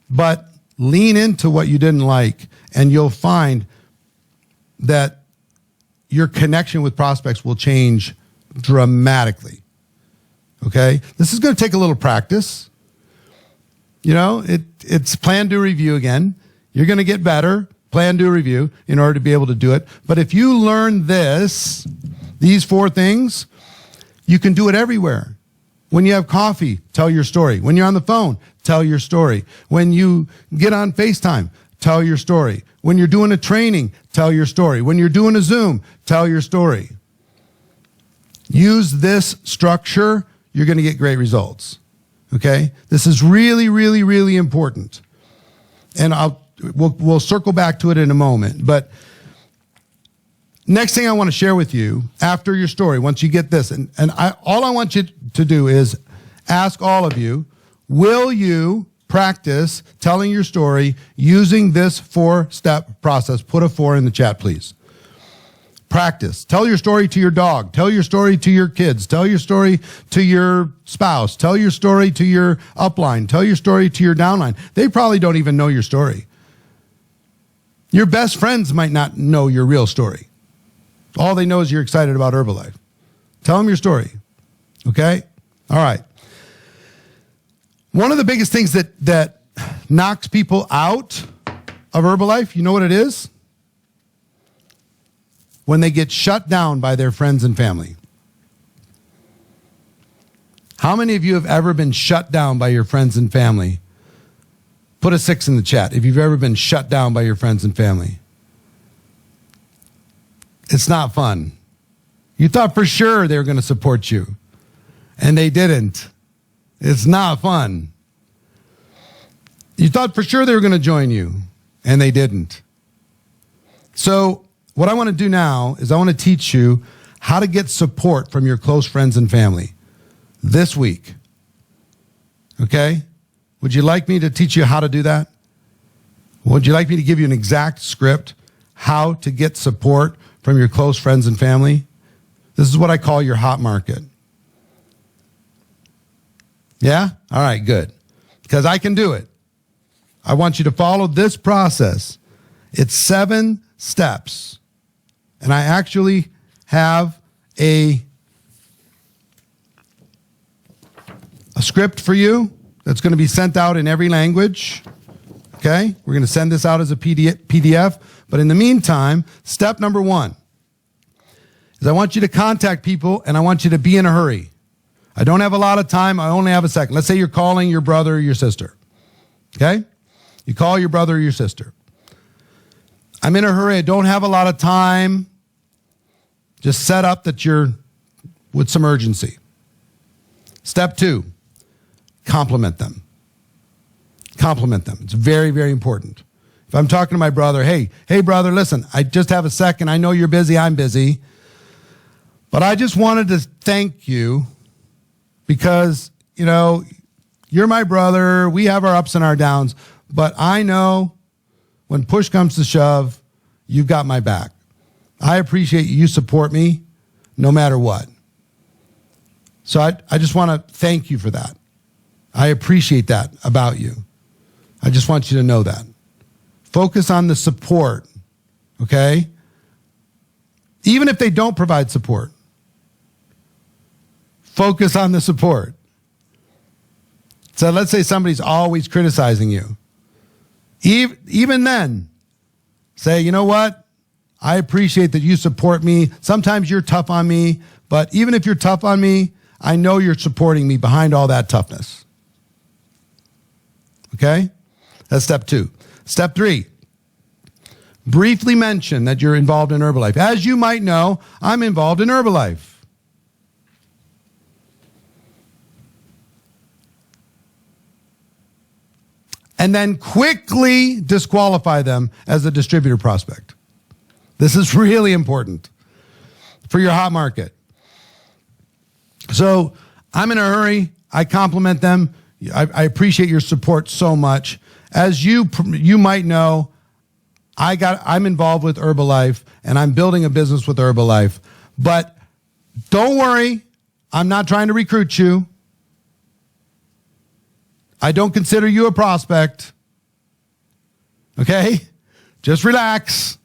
But lean into what you didn't like, and you'll find that your connection with prospects will change dramatically. Okay? This is going to take a little practice. You know, it's plan, do, review again. You're going to get better, plan, do, review in order to be able to do it. But if you learn these 4 things, you can do it everywhere. When you have coffee, tell your story. When you're on the phone, tell your story. When you get on FaceTime, tell your story. When you're doing a training, tell your story. When you're doing a Zoom, tell your story. Use this structure, you're going to get great results. Okay? This is really, really, really important. And we'll circle back to it in a moment. But next thing I want to share with you after your story, once you get this, all I want you to do is ask all of you, will you practice telling your story using this 4-step process? Put a 4 in the chat, please. Practice. Tell your story to your dog. Tell your story to your kids. Tell your story to your spouse. Tell your story to your upline. Tell your story to your downline. They probably don't even know your story. Your best friends might not know your real story. All they know is you're excited about Herbalife. Tell them your story. Okay? All right. One of the biggest things that knocks people out of Herbalife, you know what it is? When they get shut down by their friends and family. How many of you have ever been shut down by your friends and family? Put a 6 in the chat if you've ever been shut down by your friends and family. It's not fun. You thought for sure they were going to support you, and they didn't. It's not fun. You thought for sure they were going to join you, and they didn't. So what I want to do now is I want to teach you how to get support from your close friends and family this week. Okay? Would you like me to teach you how to do that? Would you like me to give you an exact script how to get support from your close friends and family? This is what I call your hot market. Yeah? All right, good. Because I can do it. I want you to follow this process. It's 7 steps. And I actually have a script for you that's going to be sent out in every language. Okay? We're going to send this out as a PDF. But in the meantime, step number 1 is I want you to contact people and I want you to be in a hurry. I don't have a lot of time. I only have a second. Let's say you're calling your brother or your sister. Okay? You call your brother or your sister. I'm in a hurry. I don't have a lot of time. Just set up that you're with some urgency. Step 2, compliment them. Compliment them. It's very, very important. If I'm talking to my brother, hey brother, listen, I just have a second. I know you're busy. I'm busy. But I just wanted to thank you because, you know, you're my brother. We have our ups and our downs. But I know when push comes to shove, you've got my back. I appreciate you support me no matter what. So I just want to thank you for that. I appreciate that about you. I just want you to know that. Focus on the support, okay? Even if they don't provide support, focus on the support. So let's say somebody's always criticizing you. Even then, say, you know what? I appreciate that you support me. Sometimes you're tough on me, but even if you're tough on me, I know you're supporting me behind all that toughness. Okay? That's step 2. Step 3, briefly mention that you're involved in Herbalife. As you might know, I'm involved in Herbalife. And then quickly disqualify them as a distributor prospect. This is really important for your hot market. So I'm in a hurry. I compliment them. I appreciate your support so much. As you might know, I'm involved with Herbalife and I'm building a business with Herbalife. But don't worry, I'm not trying to recruit you. I don't consider you a prospect. Okay? Just relax.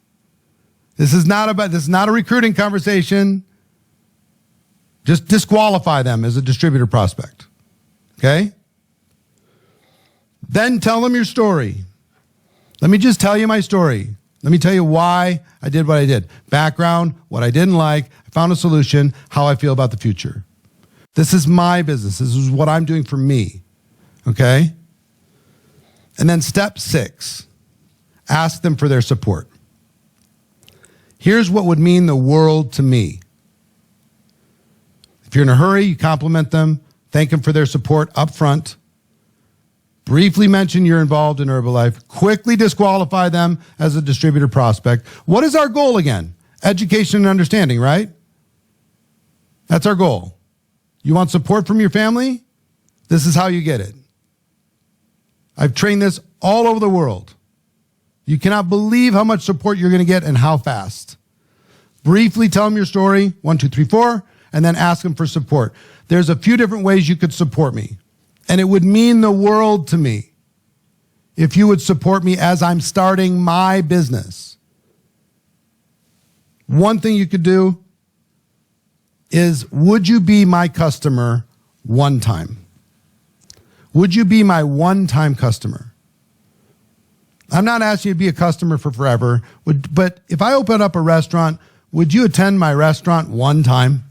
This is not a recruiting conversation. Just disqualify them as a distributor prospect. Okay? Then tell them your story. Let me just tell you my story. Let me tell you why I did what I did. Background, what I didn't like, I found a solution, how I feel about the future. This is my business. This is what I'm doing for me. Okay? And then step 6, ask them for their support. Here's what would mean the world to me. If you're in a hurry, you compliment them, thank them for their support up front. Briefly mention you're involved in Herbalife. Quickly disqualify them as a distributor prospect. What is our goal again? Education and understanding, right? That's our goal. You want support from your family? This is how you get it. I've trained this all over the world. You cannot believe how much support you're going to get and how fast. Briefly tell them your story, 1, 2, 3, 4, and then ask them for support. There's a few different ways you could support me. And it would mean the world to me if you would support me as I'm starting my business. One thing you could do is, would you be my customer one time? Would you be my one-time customer? I'm not asking you to be a customer for forever, but if I open up a restaurant, would you attend my restaurant one time?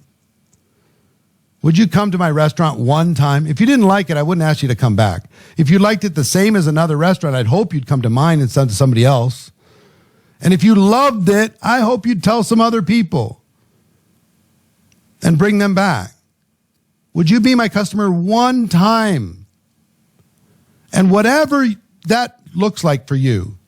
Would you come to my restaurant one time? If you didn't like it, I wouldn't ask you to come back. If you liked it the same as another restaurant, I'd hope you'd come to mine instead of somebody else. And if you loved it, I hope you'd tell some other people and bring them back. Would you be my customer one time? And whatever that looks like for you,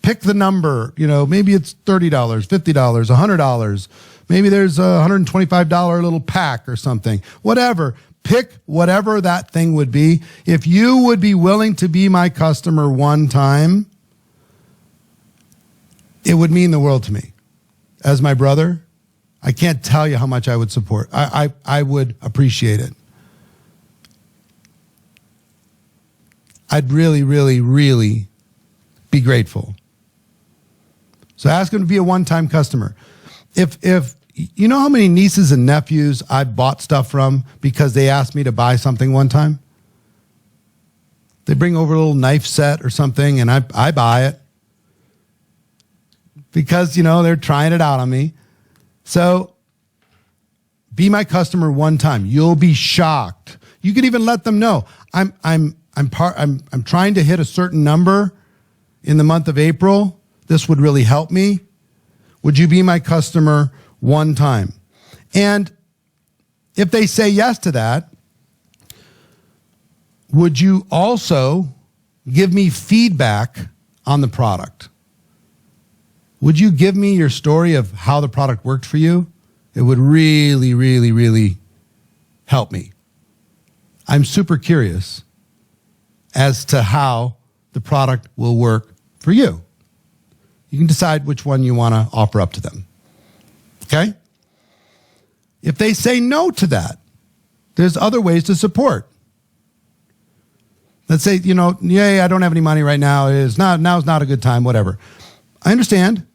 pick the number. Maybe it's $30, $50, $100. Maybe there's a $125 little pack or something. Whatever. Pick whatever that thing would be. If you would be willing to be my customer one time, it would mean the world to me. As my brother, I can't tell you how much I would support. I would appreciate it. I'd really, really, really be grateful. So ask them to be a one-time customer. If you know how many nieces and nephews I've bought stuff from because they asked me to buy something one time? They bring over a little knife set or something, and I buy it because, they're trying it out on me. So be my customer one time. You'll be shocked. You could even let them know I'm trying to hit a certain number in the month of April. This would really help me. Would you be my customer one time? And if they say yes to that, would you also give me feedback on the product? Would you give me your story of how the product worked for you? It would really, really, really help me. I'm super curious as to how the product will work for you. You can decide which one you want to offer up to them. Okay? If they say no to that, there's other ways to support. Let's say, I don't have any money right now. Now's not a good time, whatever. I understand.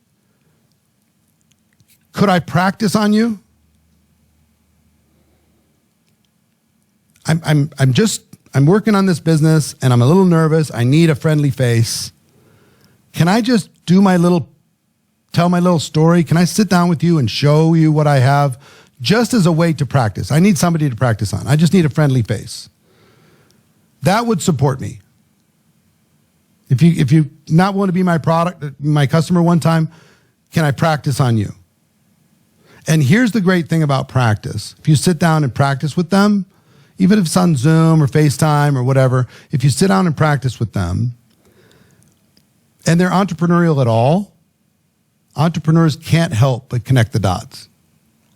Could I practice on you? I'm working on this business and I'm a little nervous. I need a friendly face. Can I just tell my little story? Can I sit down with you and show you what I have just as a way to practice? I need somebody to practice on. I just need a friendly face. That would support me. If you not want to be my customer one time, can I practice on you? And here's the great thing about practice. If you sit down and practice with them, even if it's on Zoom or FaceTime or whatever, if you sit down and practice with them and they're entrepreneurial at all, entrepreneurs can't help but connect the dots.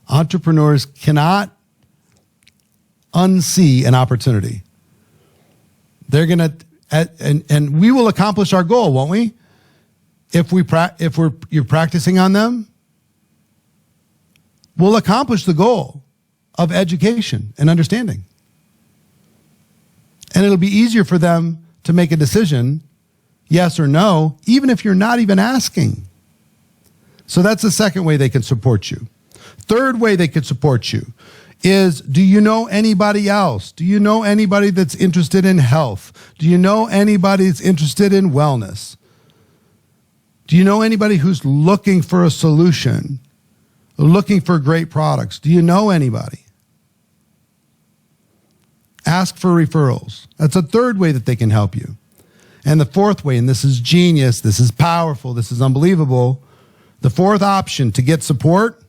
Entrepreneurs cannot unsee an opportunity. They're going to, and we will accomplish our goal, won't we? If you're practicing on them, we'll accomplish the goal of education and understanding. And it'll be easier for them to make a decision, yes or no, even if you're not even asking. So that's the second way they can support you. Third way they could support you is, do you know anybody else? Do you know anybody that's interested in health? Do you know anybody that's interested in wellness? Do you know anybody who's looking for a solution, looking for great products? Do you know anybody? Ask for referrals. That's a third way that they can help you. And the fourth way, and this is genius, this is powerful, this is unbelievable. The fourth option to get support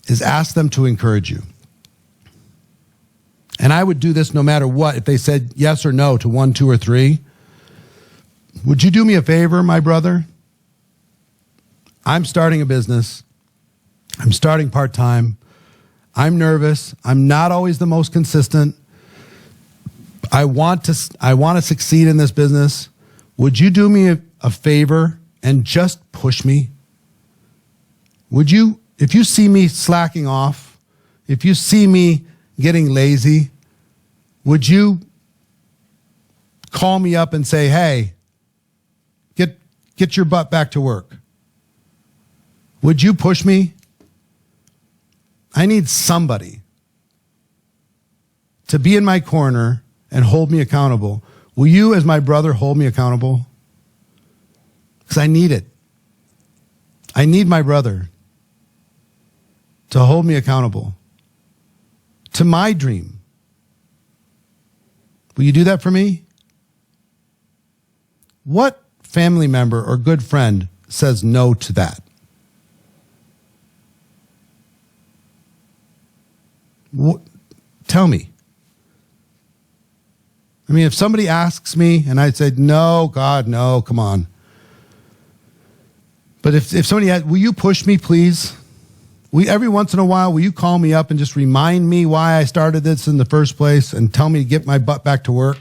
is ask them to encourage you. And I would do this no matter what. If they said yes or no to 1, 2, or 3, would you do me a favor, my brother? I'm starting a business. I'm starting part-time. I'm nervous. I'm not always the most consistent. I want to succeed in this business. Would you do me a favor and just push me? would you, if you see me slacking off, if you see me getting lazy, would you call me up and say, hey, get your butt back to work? Would you push me? I need somebody to be in my corner and hold me accountable. Will you, as my brother, hold me accountable? Because I need it. I need my brother to hold me accountable to my dream. Will you do that for me? What family member or good friend says no to that? Tell me. I mean, if somebody asks me and I say, no, God, no, come on. But if somebody asks, will you push me, please? Every once in a while, will you call me up and just remind me why I started this in the first place and tell me to get my butt back to work?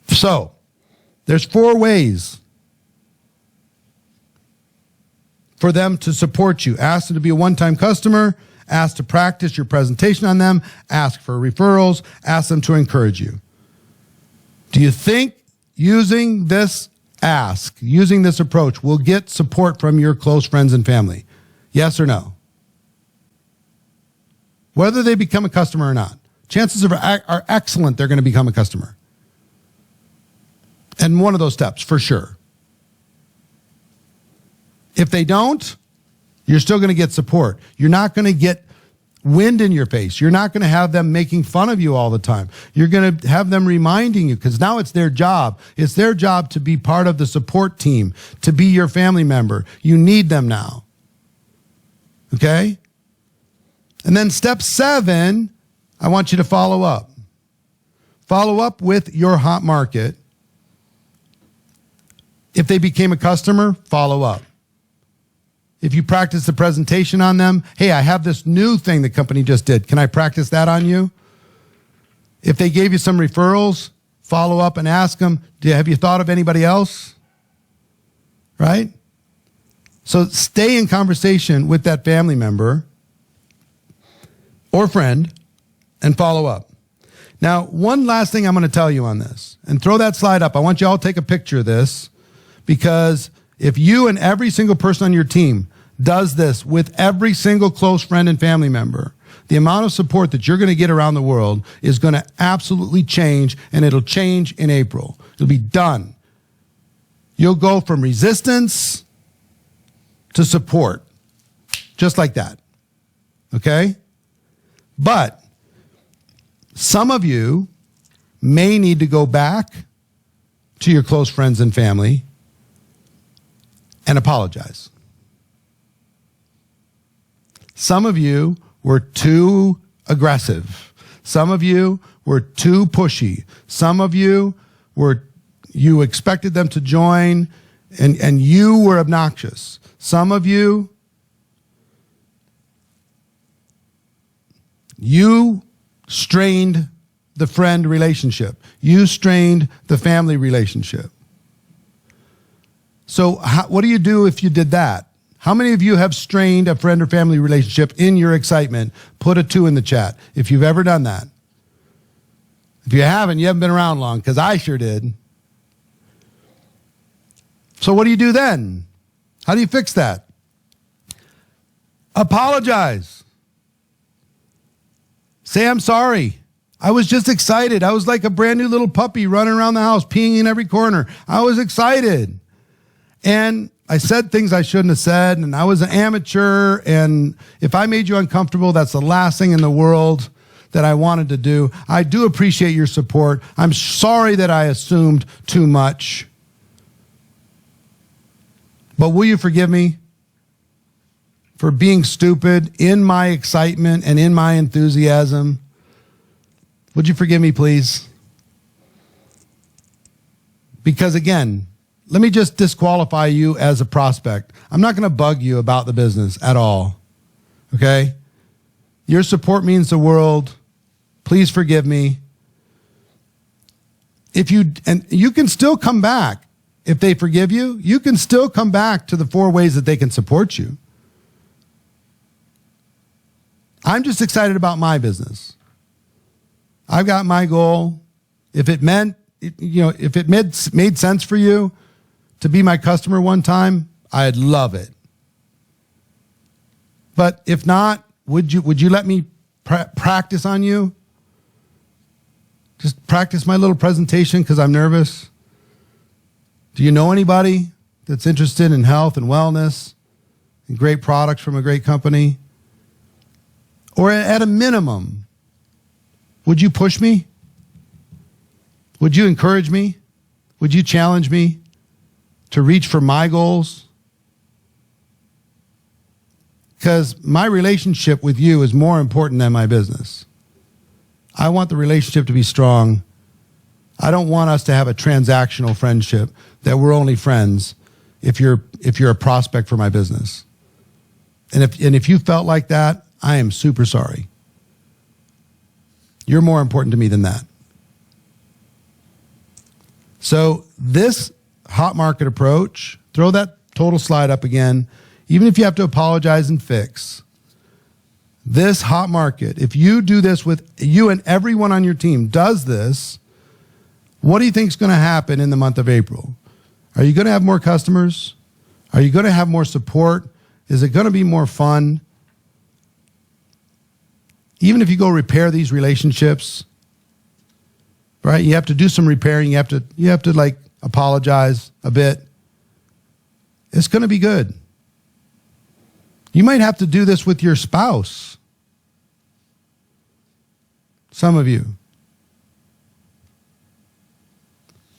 So, there's 4 ways for them to support you. Ask them to be a one-time customer, ask to practice your presentation on them, ask for referrals, ask them to encourage you. Do you think using this approach will get support from your close friends and family? Yes or no? Whether they become a customer or not. Chances are excellent they're going to become a customer. And one of those steps, for sure. If they don't, you're still going to get support. You're not going to get wind in your face. You're not going to have them making fun of you all the time. You're going to have them reminding you, because now it's their job. It's their job to be part of the support team, to be your family member. You need them now. Okay? And then step 7, I want you to follow up. Follow up with your hot market. If they became a customer, follow up. If you practice the presentation on them, hey, I have this new thing the company just did. Can I practice that on you? If they gave you some referrals, follow up and ask them, have you thought of anybody else? Right? So stay in conversation with that family member or friend and follow up. Now, one last thing I'm going to tell you on this, and throw that slide up. I want you all to take a picture of this, because if you and every single person on your team does this with every single close friend and family member, the amount of support that you're going to get around the world is going to absolutely change, and it'll change in April. It'll be done. You'll go from resistance to support, just like that. Okay? But some of you may need to go back to your close friends and family and apologize. Some of you were too aggressive. Some of you were too pushy. Some of you expected them to join and you were obnoxious. Some of you strained the friend relationship. You strained the family relationship. So what do you do if you did that? How many of you have strained a friend or family relationship in your excitement? Put a 2 in the chat if you've ever done that. If you haven't been around long, because I sure did. So what do you do then? How do you fix that? Apologize. Say, I'm sorry. I was just excited. I was like a brand new little puppy running around the house, peeing in every corner. I was excited. And I said things I shouldn't have said, and I was an amateur, and if I made you uncomfortable, that's the last thing in the world that I wanted to do. I do appreciate your support. I'm sorry that I assumed too much. But will you forgive me for being stupid in my excitement and in my enthusiasm? Would you forgive me, please? Because again, let me just disqualify you as a prospect. I'm not going to bug you about the business at all. Okay? Your support means the world. Please forgive me. And you can still come back if they forgive you, you can still come back to the 4 ways that they can support you. I'm just excited about my business. I've got my goal. If it meant, if it made sense for you to be my customer one time, I'd love it. But if not, would you let me practice on you? Just practice my little presentation because I'm nervous. Do you know anybody that's interested in health and wellness and great products from a great company? Or at a minimum, would you push me? Would you encourage me? Would you challenge me to reach for my goals? Because my relationship with you is more important than my business. I want the relationship to be strong. I don't want us to have a transactional friendship that we're only friends if you're a prospect for my business. And if you felt like that, I am super sorry. You're more important to me than that. So this hot market approach, throw that total slide up again, even if you have to apologize and fix. This hot market, if you do this with you and everyone on your team does this, what do you think is going to happen in the month of April? Are you going to have more customers? Are you going to have more support? Is it going to be more fun? Even if you go repair these relationships, right? You have to do some repairing. You have to like apologize a bit. It's going to be good. You might have to do this with your spouse. Some of you.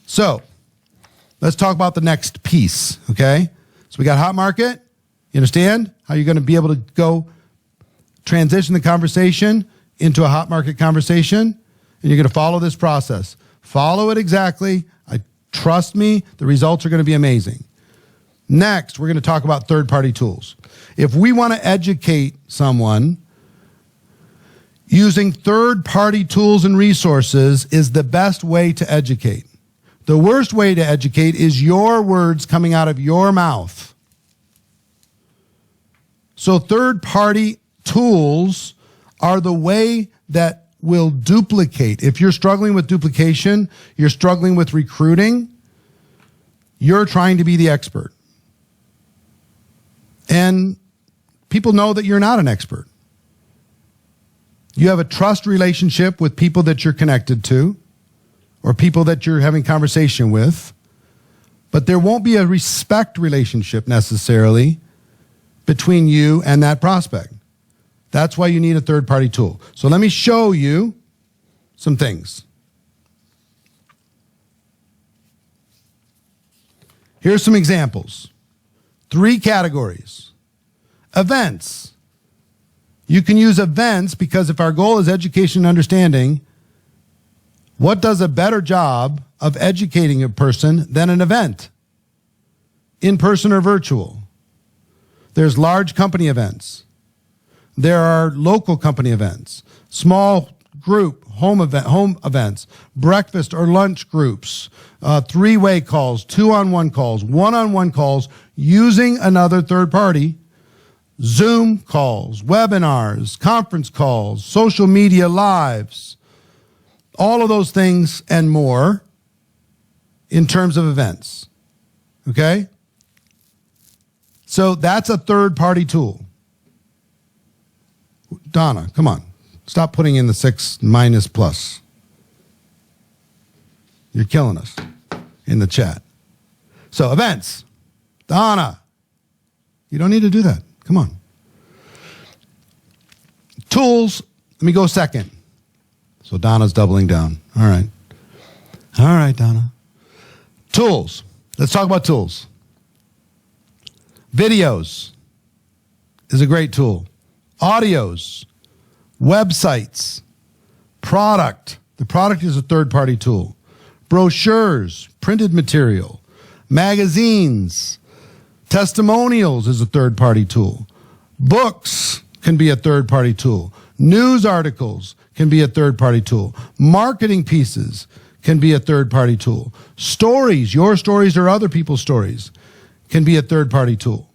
So, let's talk about the next piece, okay? So we got hot market. You understand how you're going to be able to go transition the conversation into a hot market conversation? And you're going to follow this process. Follow it exactly. Trust me, the results are going to be amazing. Next, we're going to talk about third-party tools. If we want to educate someone, using third-party tools and resources is the best way to educate. The worst way to educate is your words coming out of your mouth. So third-party tools are the way that will duplicate. If you're struggling with duplication, you're struggling with recruiting, you're trying to be the expert. And people know that you're not an expert. You have a trust relationship with people that you're connected to or people that you're having conversation with, but there won't be a respect relationship necessarily between you and that prospect. That's why you need a third-party tool. So let me show you some things. Here's some examples. 3 categories. Events. You can use events because if our goal is education and understanding, what does a better job of educating a person than an event? In person or virtual? There's large company events. There are local company events, small group home events, breakfast or lunch groups, 3-way calls, 2-on-1 calls, 1-on-1 calls using another third party, Zoom calls, webinars, conference calls, social media lives, all of those things and more in terms of events. Okay? So that's a third-party tool. Donna, come on. Stop putting in the 6 minus plus. You're killing us in the chat. So events. Donna, you don't need to do that. Come on. Tools, let me go second. So Donna's doubling down. All right. All right, Donna. Tools. Let's talk about tools. Videos is a great tool. Audios, websites, product. The product is a third-party tool. Brochures, printed material, magazines, testimonials is a third-party tool. Books can be a third-party tool. News articles can be a third-party tool. Marketing pieces can be a third-party tool. Stories, your stories or other people's stories, can be a third-party tool.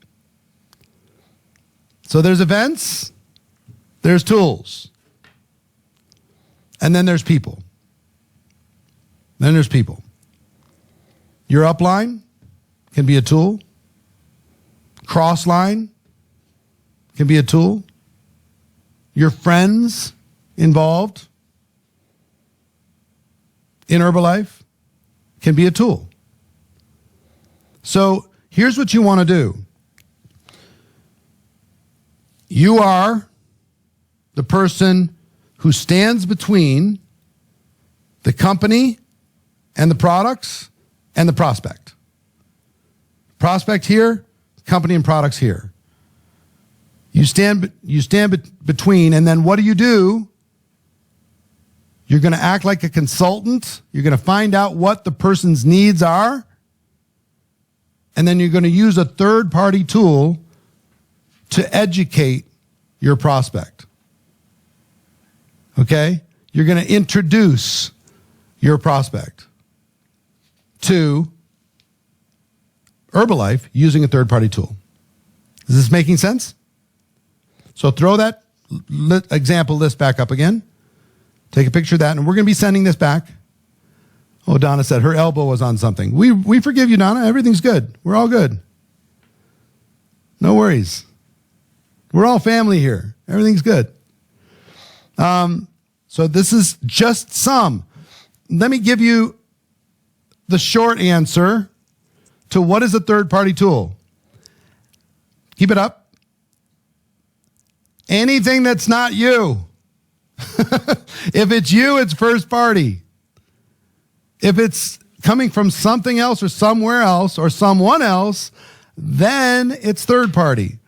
So there's events, there's tools, and then there's people. Then there's people. Your upline can be a tool. Crossline can be a tool. Your friends involved in Herbalife can be a tool. So here's what you want to do. You are the person who stands between the company and the products and the prospect. Prospect here, company and products here. You stand between, and then what do? You're going to act like a consultant. You're going to find out what the person's needs are, and then you're going to use a third-party tool to educate your prospect. Okay? You're going to introduce your prospect to Herbalife using a third-party tool. Is this making sense? So throw that example list back up again. Take a picture of that, and we're going to be sending this back. Oh, Donna said her elbow was on something. We forgive you, Donna. Everything's good. We're all good. No worries. We're all family here. Everything's good. So this is just some. Let me give you the short answer to what is a third-party tool. Keep it up. Anything that's not you. If it's you, it's first party. If it's coming from something else or somewhere else or someone else, then it's third party.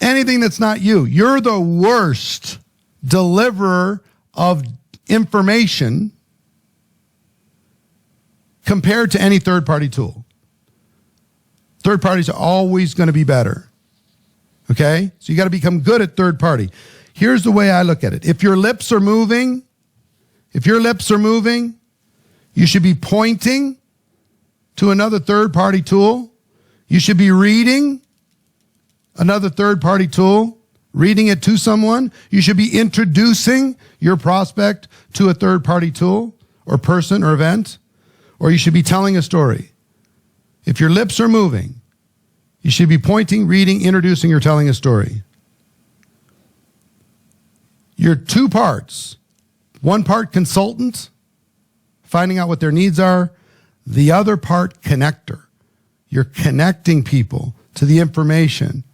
Anything that's not you. You're the worst deliverer of information compared to any third-party tool. Third parties are always going to be better. Okay? So you got to become good at third party. Here's the way I look at it. If your lips are moving, you should be pointing to another third-party tool. You should be reading another third-party tool, reading it to someone. You should be introducing your prospect to a third-party tool or person or event, or you should be telling a story. If your lips are moving, you should be pointing, reading, introducing, or telling a story. You're two parts. One part consultant, finding out what their needs are. The other part connector. You're connecting people to the information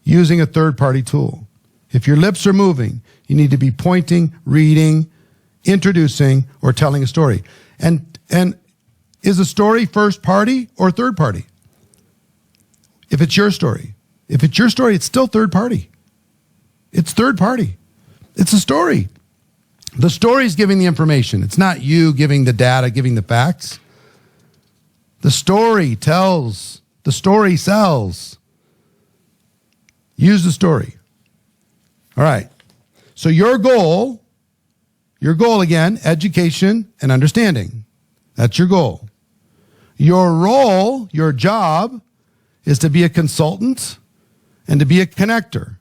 using a third-party tool. If your lips are moving, you need to be pointing, reading, introducing, or telling a story. And is a story first party or third party? If it's your story. If it's your story, it's still third party. It's third party. It's a story. The story is giving the information. It's not you giving the data, giving the facts. The story tells. The story sells. Use the story. All right. So your goal again, education and understanding. That's your goal. Your role, your job, is to be a consultant and to be a connector.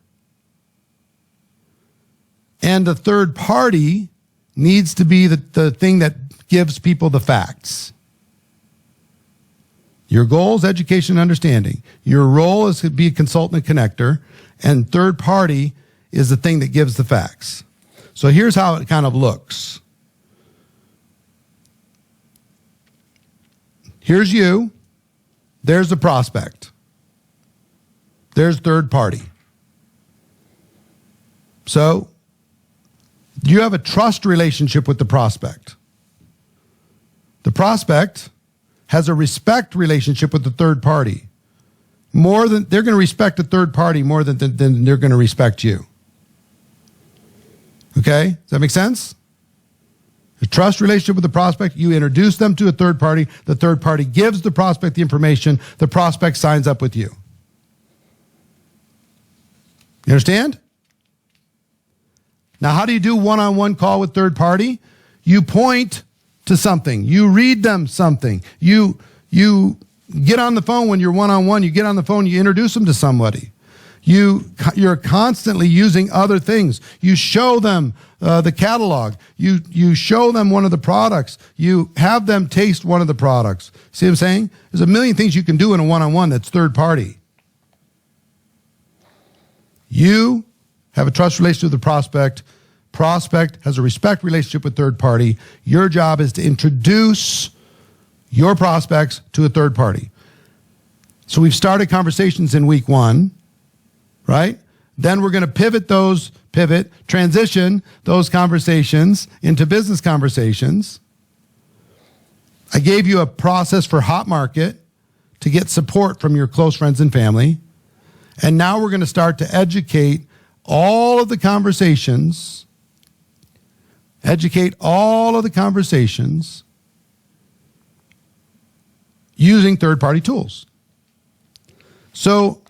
And the third party needs to be the thing that gives people the facts. Your goal is education and understanding. Your role is to be a consultant and connector. And third party is the thing that gives the facts. So here's how it kind of looks. Here's you. There's the prospect. There's third party. So you have a trust relationship with the prospect. The prospect has a respect relationship with the third party. More than they're going to respect the third party more than they're going to respect you. Okay? Does that make sense? A trust relationship with the prospect, you introduce them to a third party. The third party gives the prospect the information. The prospect signs up with you. You understand? Now, how do you do one-on-one call with third party? You point to something. You read them something. You get on the phone when you're one-on-one. You get on the phone, you introduce them to somebody. You're constantly using other things. You show them the catalog. You show them one of the products. You have them taste one of the products. See what I'm saying? There's a million things you can do in a one-on-one that's third party. You have a trust relationship with the prospect. Prospect has a respect relationship with third party. Your job is to introduce your prospects to a third party. So we've started conversations in week 1, right? Then we're going to transition those conversations into business conversations. I gave you a process for hot market to get support from your close friends and family. And now we're going to start to educate all of the conversations using third-party tools. So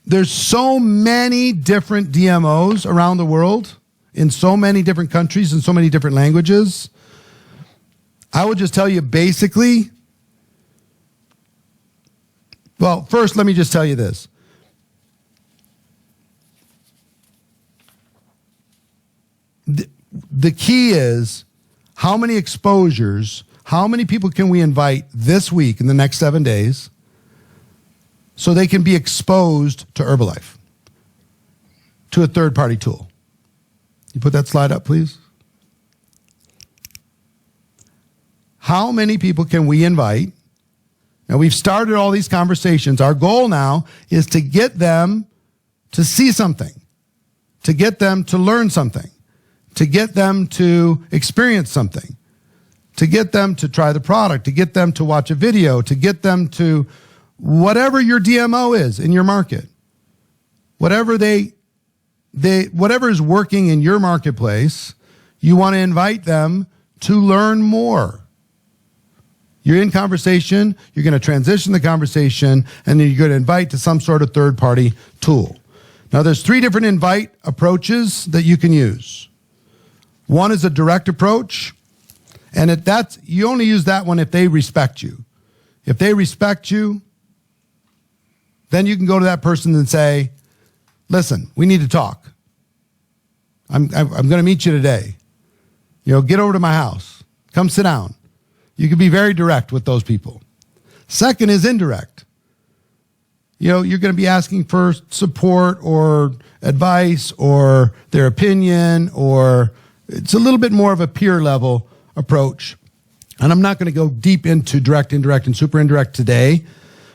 there's so many different DMOs around the world in so many different countries and so many different languages. I would just tell you basically, well, first let me just tell you this. The key is how many exposures, how many people can we invite this week in the next 7 days so they can be exposed to Herbalife, to a third-party tool. You put that slide up, please. How many people can we invite? Now, we've started all these conversations. Our goal now is to get them to see something, to get them to learn something, to get them to experience something, to get them to try the product, to get them to watch a video, to get them to whatever your DMO is in your market, whatever whatever is working in your marketplace, you want to invite them to learn more. You're in conversation, you're going to transition the conversation, and then you're going to invite to some sort of third-party tool. Now, there's 3 different invite approaches that you can use. One is a direct approach, and you only use that one if they respect you. If they respect you, then you can go to that person and say, listen, we need to talk. I'm going to meet you today. Get over to my house. Come sit down. You can be very direct with those people. Second is indirect. You're going to be asking for support or advice or their opinion, or it's a little bit more of a peer level approach. And I'm not going to go deep into direct, indirect, and super indirect today.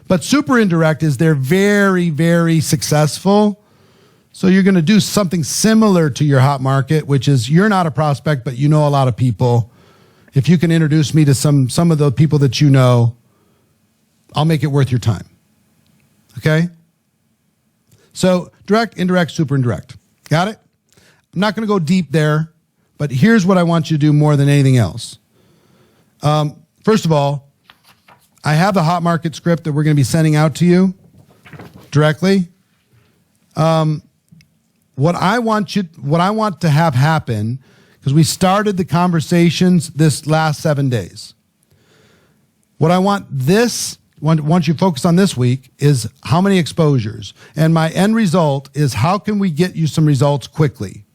But super indirect is they're very, very successful. So you're going to do something similar to your hot market, which is you're not a prospect, but you know a lot of people. If you can introduce me to some of the people that you know, I'll make it worth your time. Okay? So direct, indirect, super indirect. Got it? I'm not going to go deep there, but here's what I want you to do more than anything else. First of all, I have the hot market script that we're going to be sending out to you directly. What I want to have happen, because we started the conversations this last 7 days. What I want you focus on this week is how many exposures. And my end result is how can we get you some results quickly?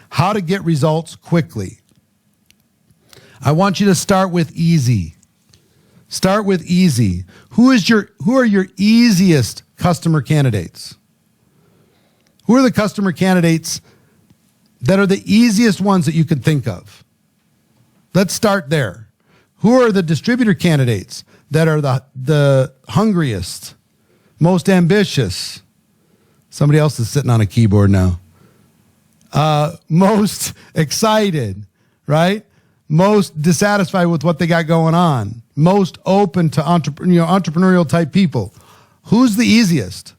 How to get results quickly. I want you to start with easy. Start with easy. Who are your easiest customer candidates? Who are the customer candidates that are the easiest ones that you can think of? Let's start there. Who are the distributor candidates that are the hungriest, most ambitious? Somebody else is sitting on a keyboard now. Most excited, right? Most dissatisfied with what they got going on. Most open to entrepreneurial type people. Who's the easiest?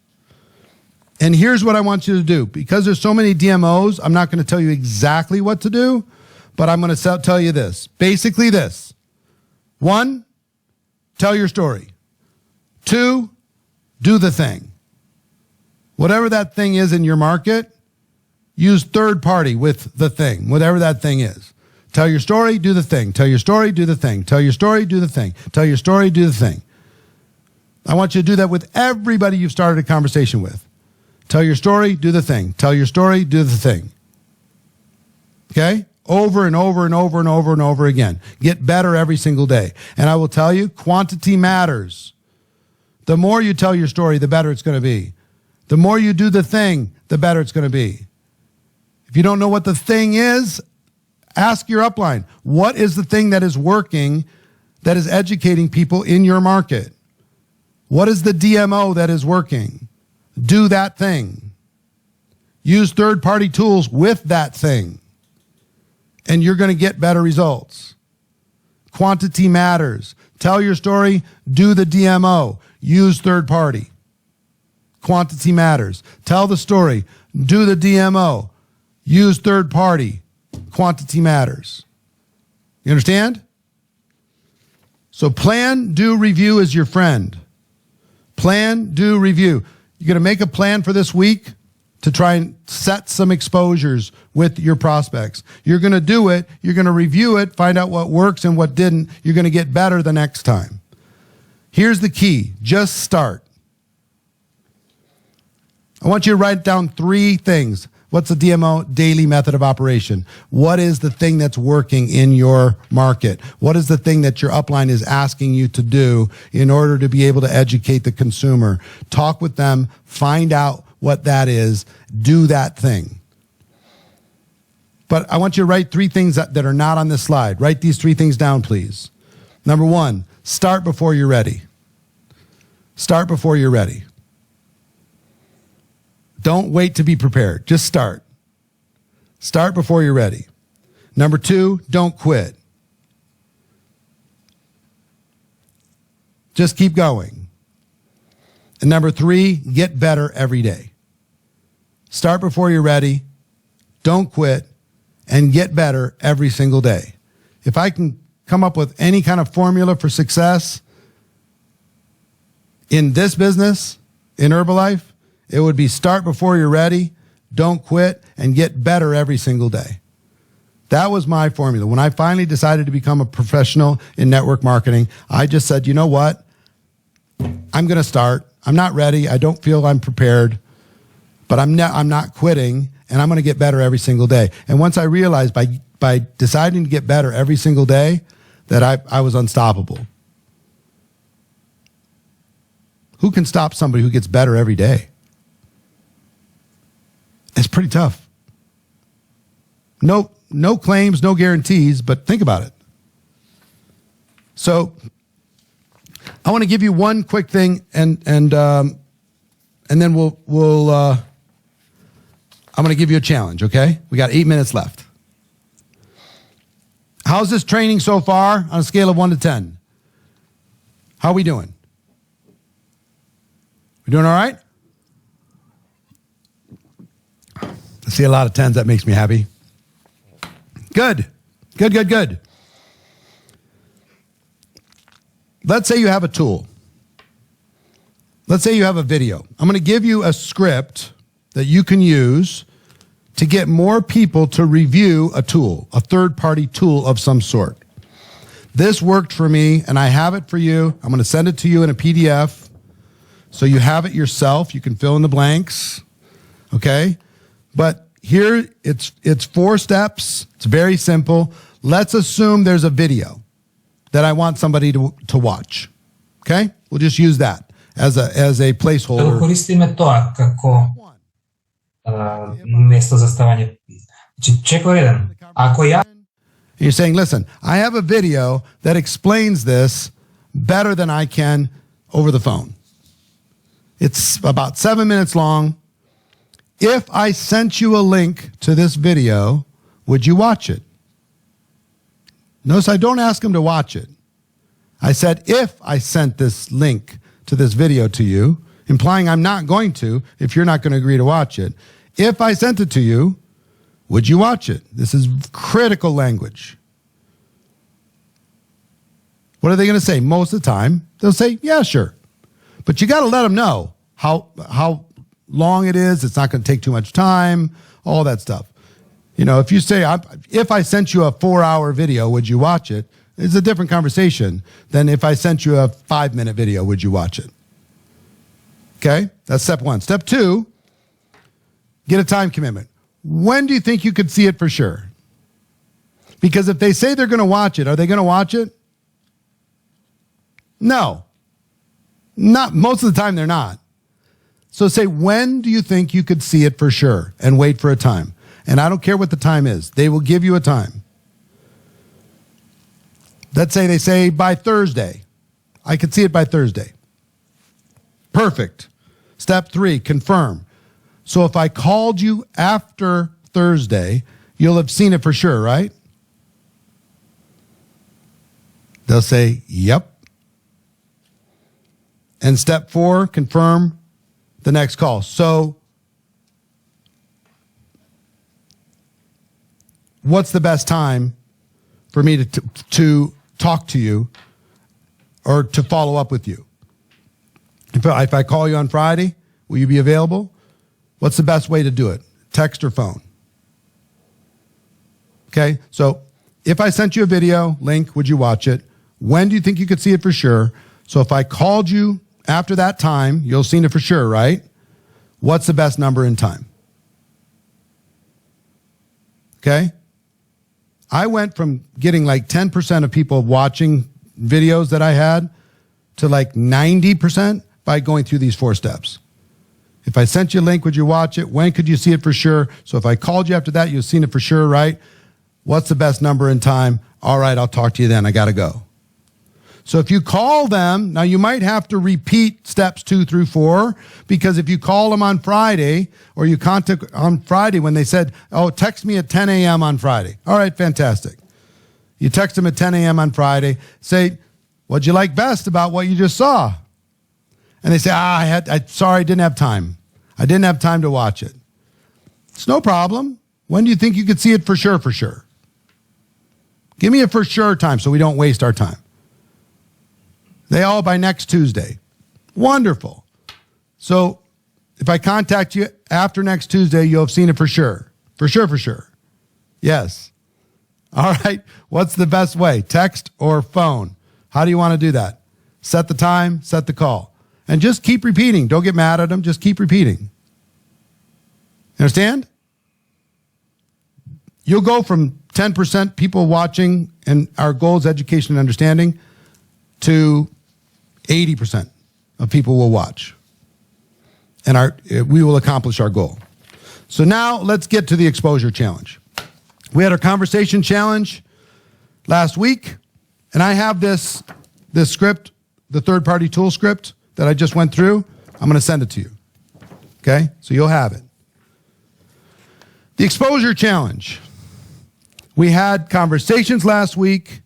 And here's what I want you to do. Because there's so many DMOs, I'm not going to tell you exactly what to do, but I'm going to tell you this. Basically this. 1, tell your story. 2, do the thing. Whatever that thing is in your market, use third party with the thing, whatever that thing is. Tell your story, do the thing. Tell your story, do the thing. Tell your story, do the thing. Tell your story, do the thing. I want you to do that with everybody you've started a conversation with. Tell your story, do the thing. Tell your story, do the thing. Okay? Over and over and over and over and over again. Get better every single day. And I will tell you, quantity matters. The more you tell your story, the better it's going to be. The more you do the thing, the better it's going to be. If you don't know what the thing is, ask your upline. What is the thing that is working, that is educating people in your market? What is the DMO that is working? Do that thing. Use third-party tools with that thing. And you're going to get better results. Quantity matters. Tell your story, do the DMO. Use third-party. Quantity matters. Tell the story, do the DMO. Use third-party. Quantity matters. You understand? So plan, do, review is your friend. Plan, do, review. You're going to make a plan for this week to try and set some exposures with your prospects. You're going to do it. You're going to review it, find out what works and what didn't. You're going to get better the next time. Here's the key. Just start. I want you to write down 3 things. What's the DMO? Daily method of operation. What is the thing that's working in your market? What is the thing that your upline is asking you to do in order to be able to educate the consumer? Talk with them, find out what that is, do that thing. But I want you to write 3 things that are not on this slide. Write these 3 things down, please. Number 1, start before you're ready. Start before you're ready. Don't wait to be prepared. Just start. Start before you're ready. Number 2, don't quit. Just keep going. And number 3, get better every day. Start before you're ready. Don't quit. And get better every single day. If I can come up with any kind of formula for success in this business, in Herbalife, it would be start before you're ready, don't quit, and get better every single day. That was my formula. When I finally decided to become a professional in network marketing, I just said, you know what? I'm going to start. I'm not ready. I don't feel I'm prepared, but I'm not quitting, and I'm going to get better every single day. And once I realized by deciding to get better every single day that I was unstoppable. Who can stop somebody who gets better every day? It's pretty tough. No claims, no guarantees, but think about it. So I want to give you one quick thing, and then we'll I'm going to give you a challenge, okay? We got 8 minutes left. How's this training so far on a scale of 1 to 10? How are we doing? We doing all right? I see a lot of 10s. That makes me happy. Good. Good. Let's say you have a tool. Let's say you have a video. I'm going to give you a script that you can use to get more people to review a tool, a third-party tool of some sort. This worked for me, and I have it for you. I'm going to send it to you in a PDF, so you have it yourself. You can fill in the blanks, okay? But here, it's 4 steps. It's very simple. Let's assume there's a video that I want somebody to watch, okay? We'll just use that as a placeholder. Користиме тоа како место за ставање. Чек број 1. Ако ја You're saying, listen, I have a video that explains this better than I can over the phone. It's about 7 minutes long. If I sent you a link to this video, would you watch it? Notice I don't ask him to watch it. I said, if I sent this link to this video to you, implying I'm not going to if you're not going to agree to watch it. If I sent it to you, would you watch it? This is critical language. What are they going to say? Most of the time, they'll say, yeah, sure. But you got to let them know how long it is. It's not going to take too much time, all that stuff. You know, if you say, if I sent you a 4-hour video, would you watch it? It's a different conversation than if I sent you a 5-minute video, would you watch it? Okay, that's step one. Step two, get a time commitment. When do you think you could see it for sure? Because if they say they're going to watch it, are they going to watch it? No. Not most of the time they're not. So say, when do you think you could see it for sure? And wait for a time. And I don't care what the time is. They will give you a time. Let's say they say by Thursday. I could see it by Thursday. Perfect. Step three, confirm. So if I called you after Thursday, you'll have seen it for sure, right? They'll say, yep. And step four, confirm the next call. So what's the best time for me to talk to you or to follow up with you? If I call you on Friday, will you be available? What's the best way to do it? Text or phone? Okay, so if I sent you a video link, would you watch it? When do you think you could see it for sure? So if I called you after that time, you'll see it for sure, right? What's the best number in time? Okay? I went from getting like 10% of people watching videos that I had to like 90% by going through these 4 steps. If I sent you a link, would you watch it? When could you see it for sure? So if I called you after that, you've seen it for sure, right? What's the best number in time? All right, I'll talk to you then. I got to go. So if you call them, now you might have to repeat steps 2 through 4, because if you call them on Friday or you contact on Friday when they said, oh, text me at 10 a.m. on Friday. All right, fantastic. You text them at 10 a.m. on Friday, say, what'd you like best about what you just saw? And they say, sorry, I didn't have time. I didn't have time to watch it. It's no problem. When do you think you could see it for sure, for sure? Give me a for sure time so we don't waste our time. They all by next Tuesday. Wonderful. So if I contact you after next Tuesday, you'll have seen it for sure. For sure, for sure. Yes. All right. What's the best way? Text or phone? How do you want to do that? Set the time, set the call. And just keep repeating. Don't get mad at them. Just keep repeating. Understand? You'll go from 10% people watching, and our goal is education and understanding, to 80% of people will watch. And we will accomplish our goal. So now let's get to the exposure challenge. We had our conversation challenge last week, and I have this script, the third-party tool script that I just went through. I'm going to send it to you. Okay? So you'll have it. The exposure challenge. We had conversations last week.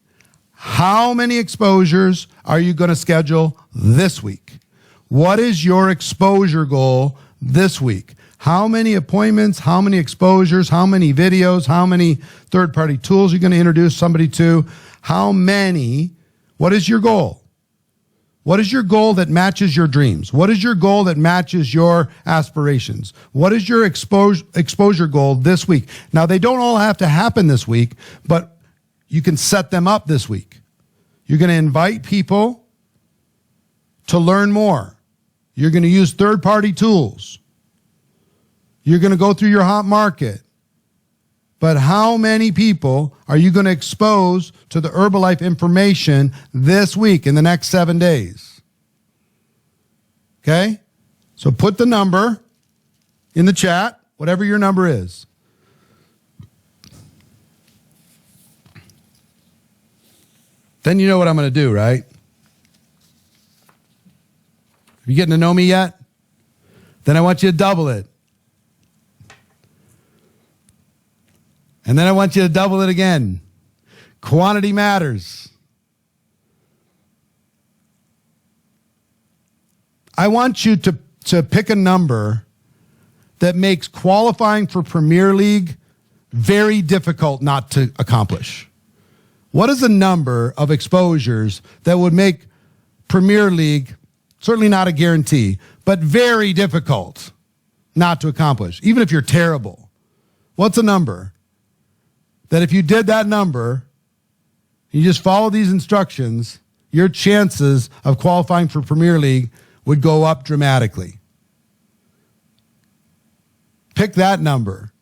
How many exposures are you going to schedule this week? What is your exposure goal this week? How many appointments, how many exposures, how many videos, how many third-party tools you're going to introduce somebody to? How many? What is your goal? What is your goal that matches your dreams? What is your goal that matches your aspirations? What is your exposure goal this week? Now, they don't all have to happen this week, but you can set them up this week. You're going to invite people to learn more. You're going to use third-party tools. You're going to go through your hot market. But how many people are you going to expose to the Herbalife information this week in the next 7 days? Okay? So put the number in the chat, whatever your number is. Then you know what I'm going to do, right? Are you getting to know me yet? Then I want you to double it. And then I want you to double it again. Quantity matters. I want you to pick a number that makes qualifying for Premier League very difficult not to accomplish. What is a number of exposures that would make Premier League, certainly not a guarantee, but very difficult not to accomplish, even if you're terrible? What's a number? that if you did that number, you just follow these instructions, your chances of qualifying for Premier League would go up dramatically. Pick that number.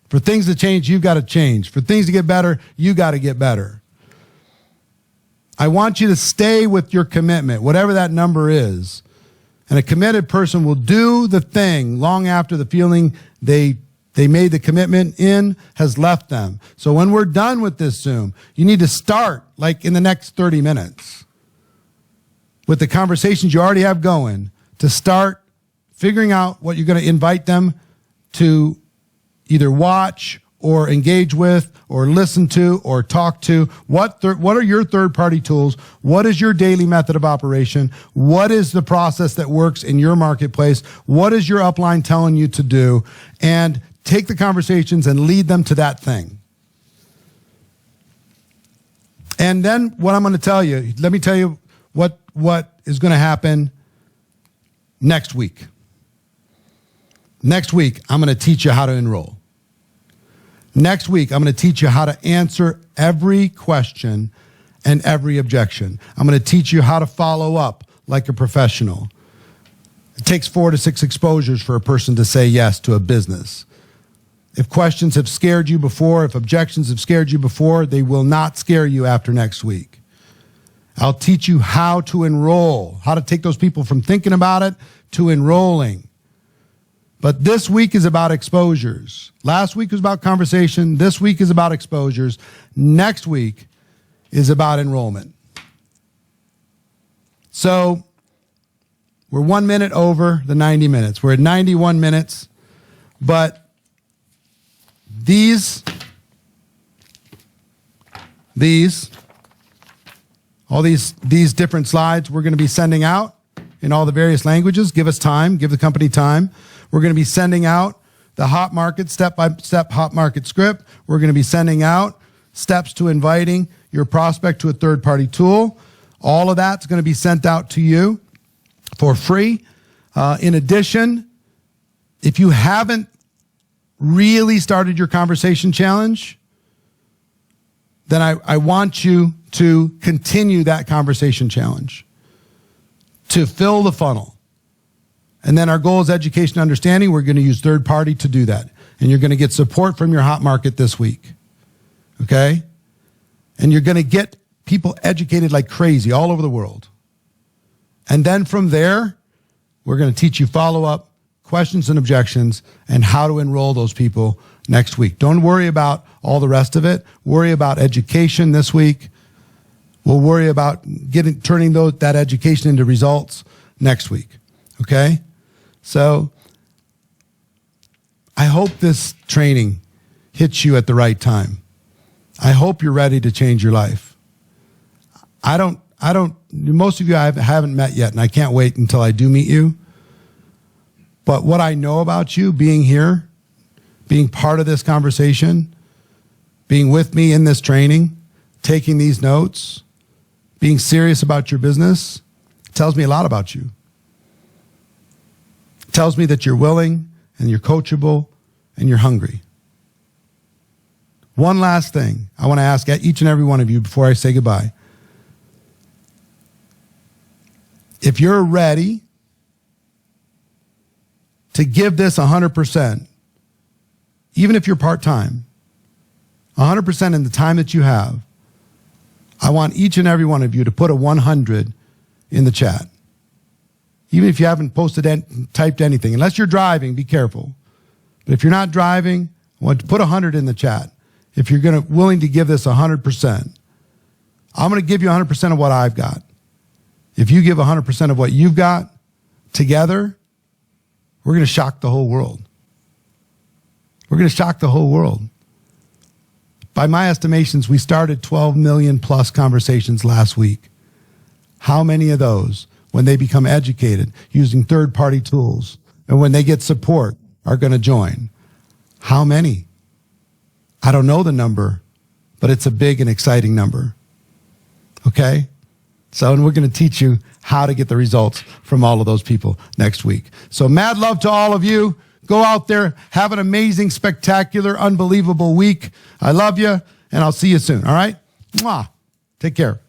For things to change, you've got to change. For things to get better, you got to get better. I want you to stay with your commitment, whatever that number is. And a committed person will do the thing long after the feeling they made the commitment in has left them. So when we're done with this Zoom, you need to start like in the next 30 minutes with the conversations you already have going to start figuring out what you're going to invite them to either watch or engage with or listen to or talk to. What are your third-party tools? What is your daily method of operation? What is the process that works in your marketplace? What is your upline telling you to do? And take the conversations and lead them to that thing. And then what I'm going to tell you, let me tell you what is going to happen next week. Next week, I'm going to teach you how to enroll. Next week, I'm going to teach you how to answer every question and every objection. I'm going to teach you how to follow up like a professional. It takes 4 to 6 exposures for a person to say yes to a business. If questions have scared you before, if objections have scared you before, they will not scare you after next week. I'll teach you how to enroll, how to take those people from thinking about it to enrolling. But this week is about exposures. Last week was about conversation. This week is about exposures. Next week is about enrollment. So we're 1 minute over the 90 minutes. We're at 91 minutes. But all these different slides we're going to be sending out in all the various languages. Give us time. Give the company time. We're going to be sending out the hot market, step-by-step hot market script. We're going to be sending out steps to inviting your prospect to a third-party tool. All of that's going to be sent out to you for free. In addition, if you haven't really started your conversation challenge, then I want you to continue that conversation challenge to fill the funnel. And then our goal is education and understanding. We're going to use third party to do that. And you're going to get support from your hot market this week. Okay? And you're going to get people educated like crazy all over the world. And then from there, we're going to teach you follow-up, questions and objections, and how to enroll those people next week. Don't worry about all the rest of it. Worry about education this week. We'll worry about turning that education into results next week. Okay? So I hope this training hits you at the right time. I hope you're ready to change your life. Most of you I haven't met yet, and I can't wait until I do meet you. But what I know about you, being here, being part of this conversation, being with me in this training, taking these notes, being serious about your business, tells me a lot about you. It tells me that you're willing and you're coachable and you're hungry. One last thing I want to ask each and every one of you before I say goodbye. If you're ready to give this 100%, even if you're part-time, 100% in the time that you have, I want each and every one of you to put a 100 in the chat. Even if you haven't typed anything. Unless you're driving, be careful. But if you're not driving, I want to put 100 in the chat. If you're willing to give this 100%. I'm going to give you 100% of what I've got. If you give 100% of what you've got together, we're going to shock the whole world. We're going to shock the whole world. By my estimations, we started 12 million plus conversations last week. How many of those, when they become educated using third-party tools and when they get support, are going to join? How many? I don't know the number, but it's a big and exciting number. Okay? So, and we're going to teach you how to get the results from all of those people next week. So mad love to all of you. Go out there, have an amazing, spectacular, unbelievable week. I love you, and I'll see you soon. All right? Mwah. Take care.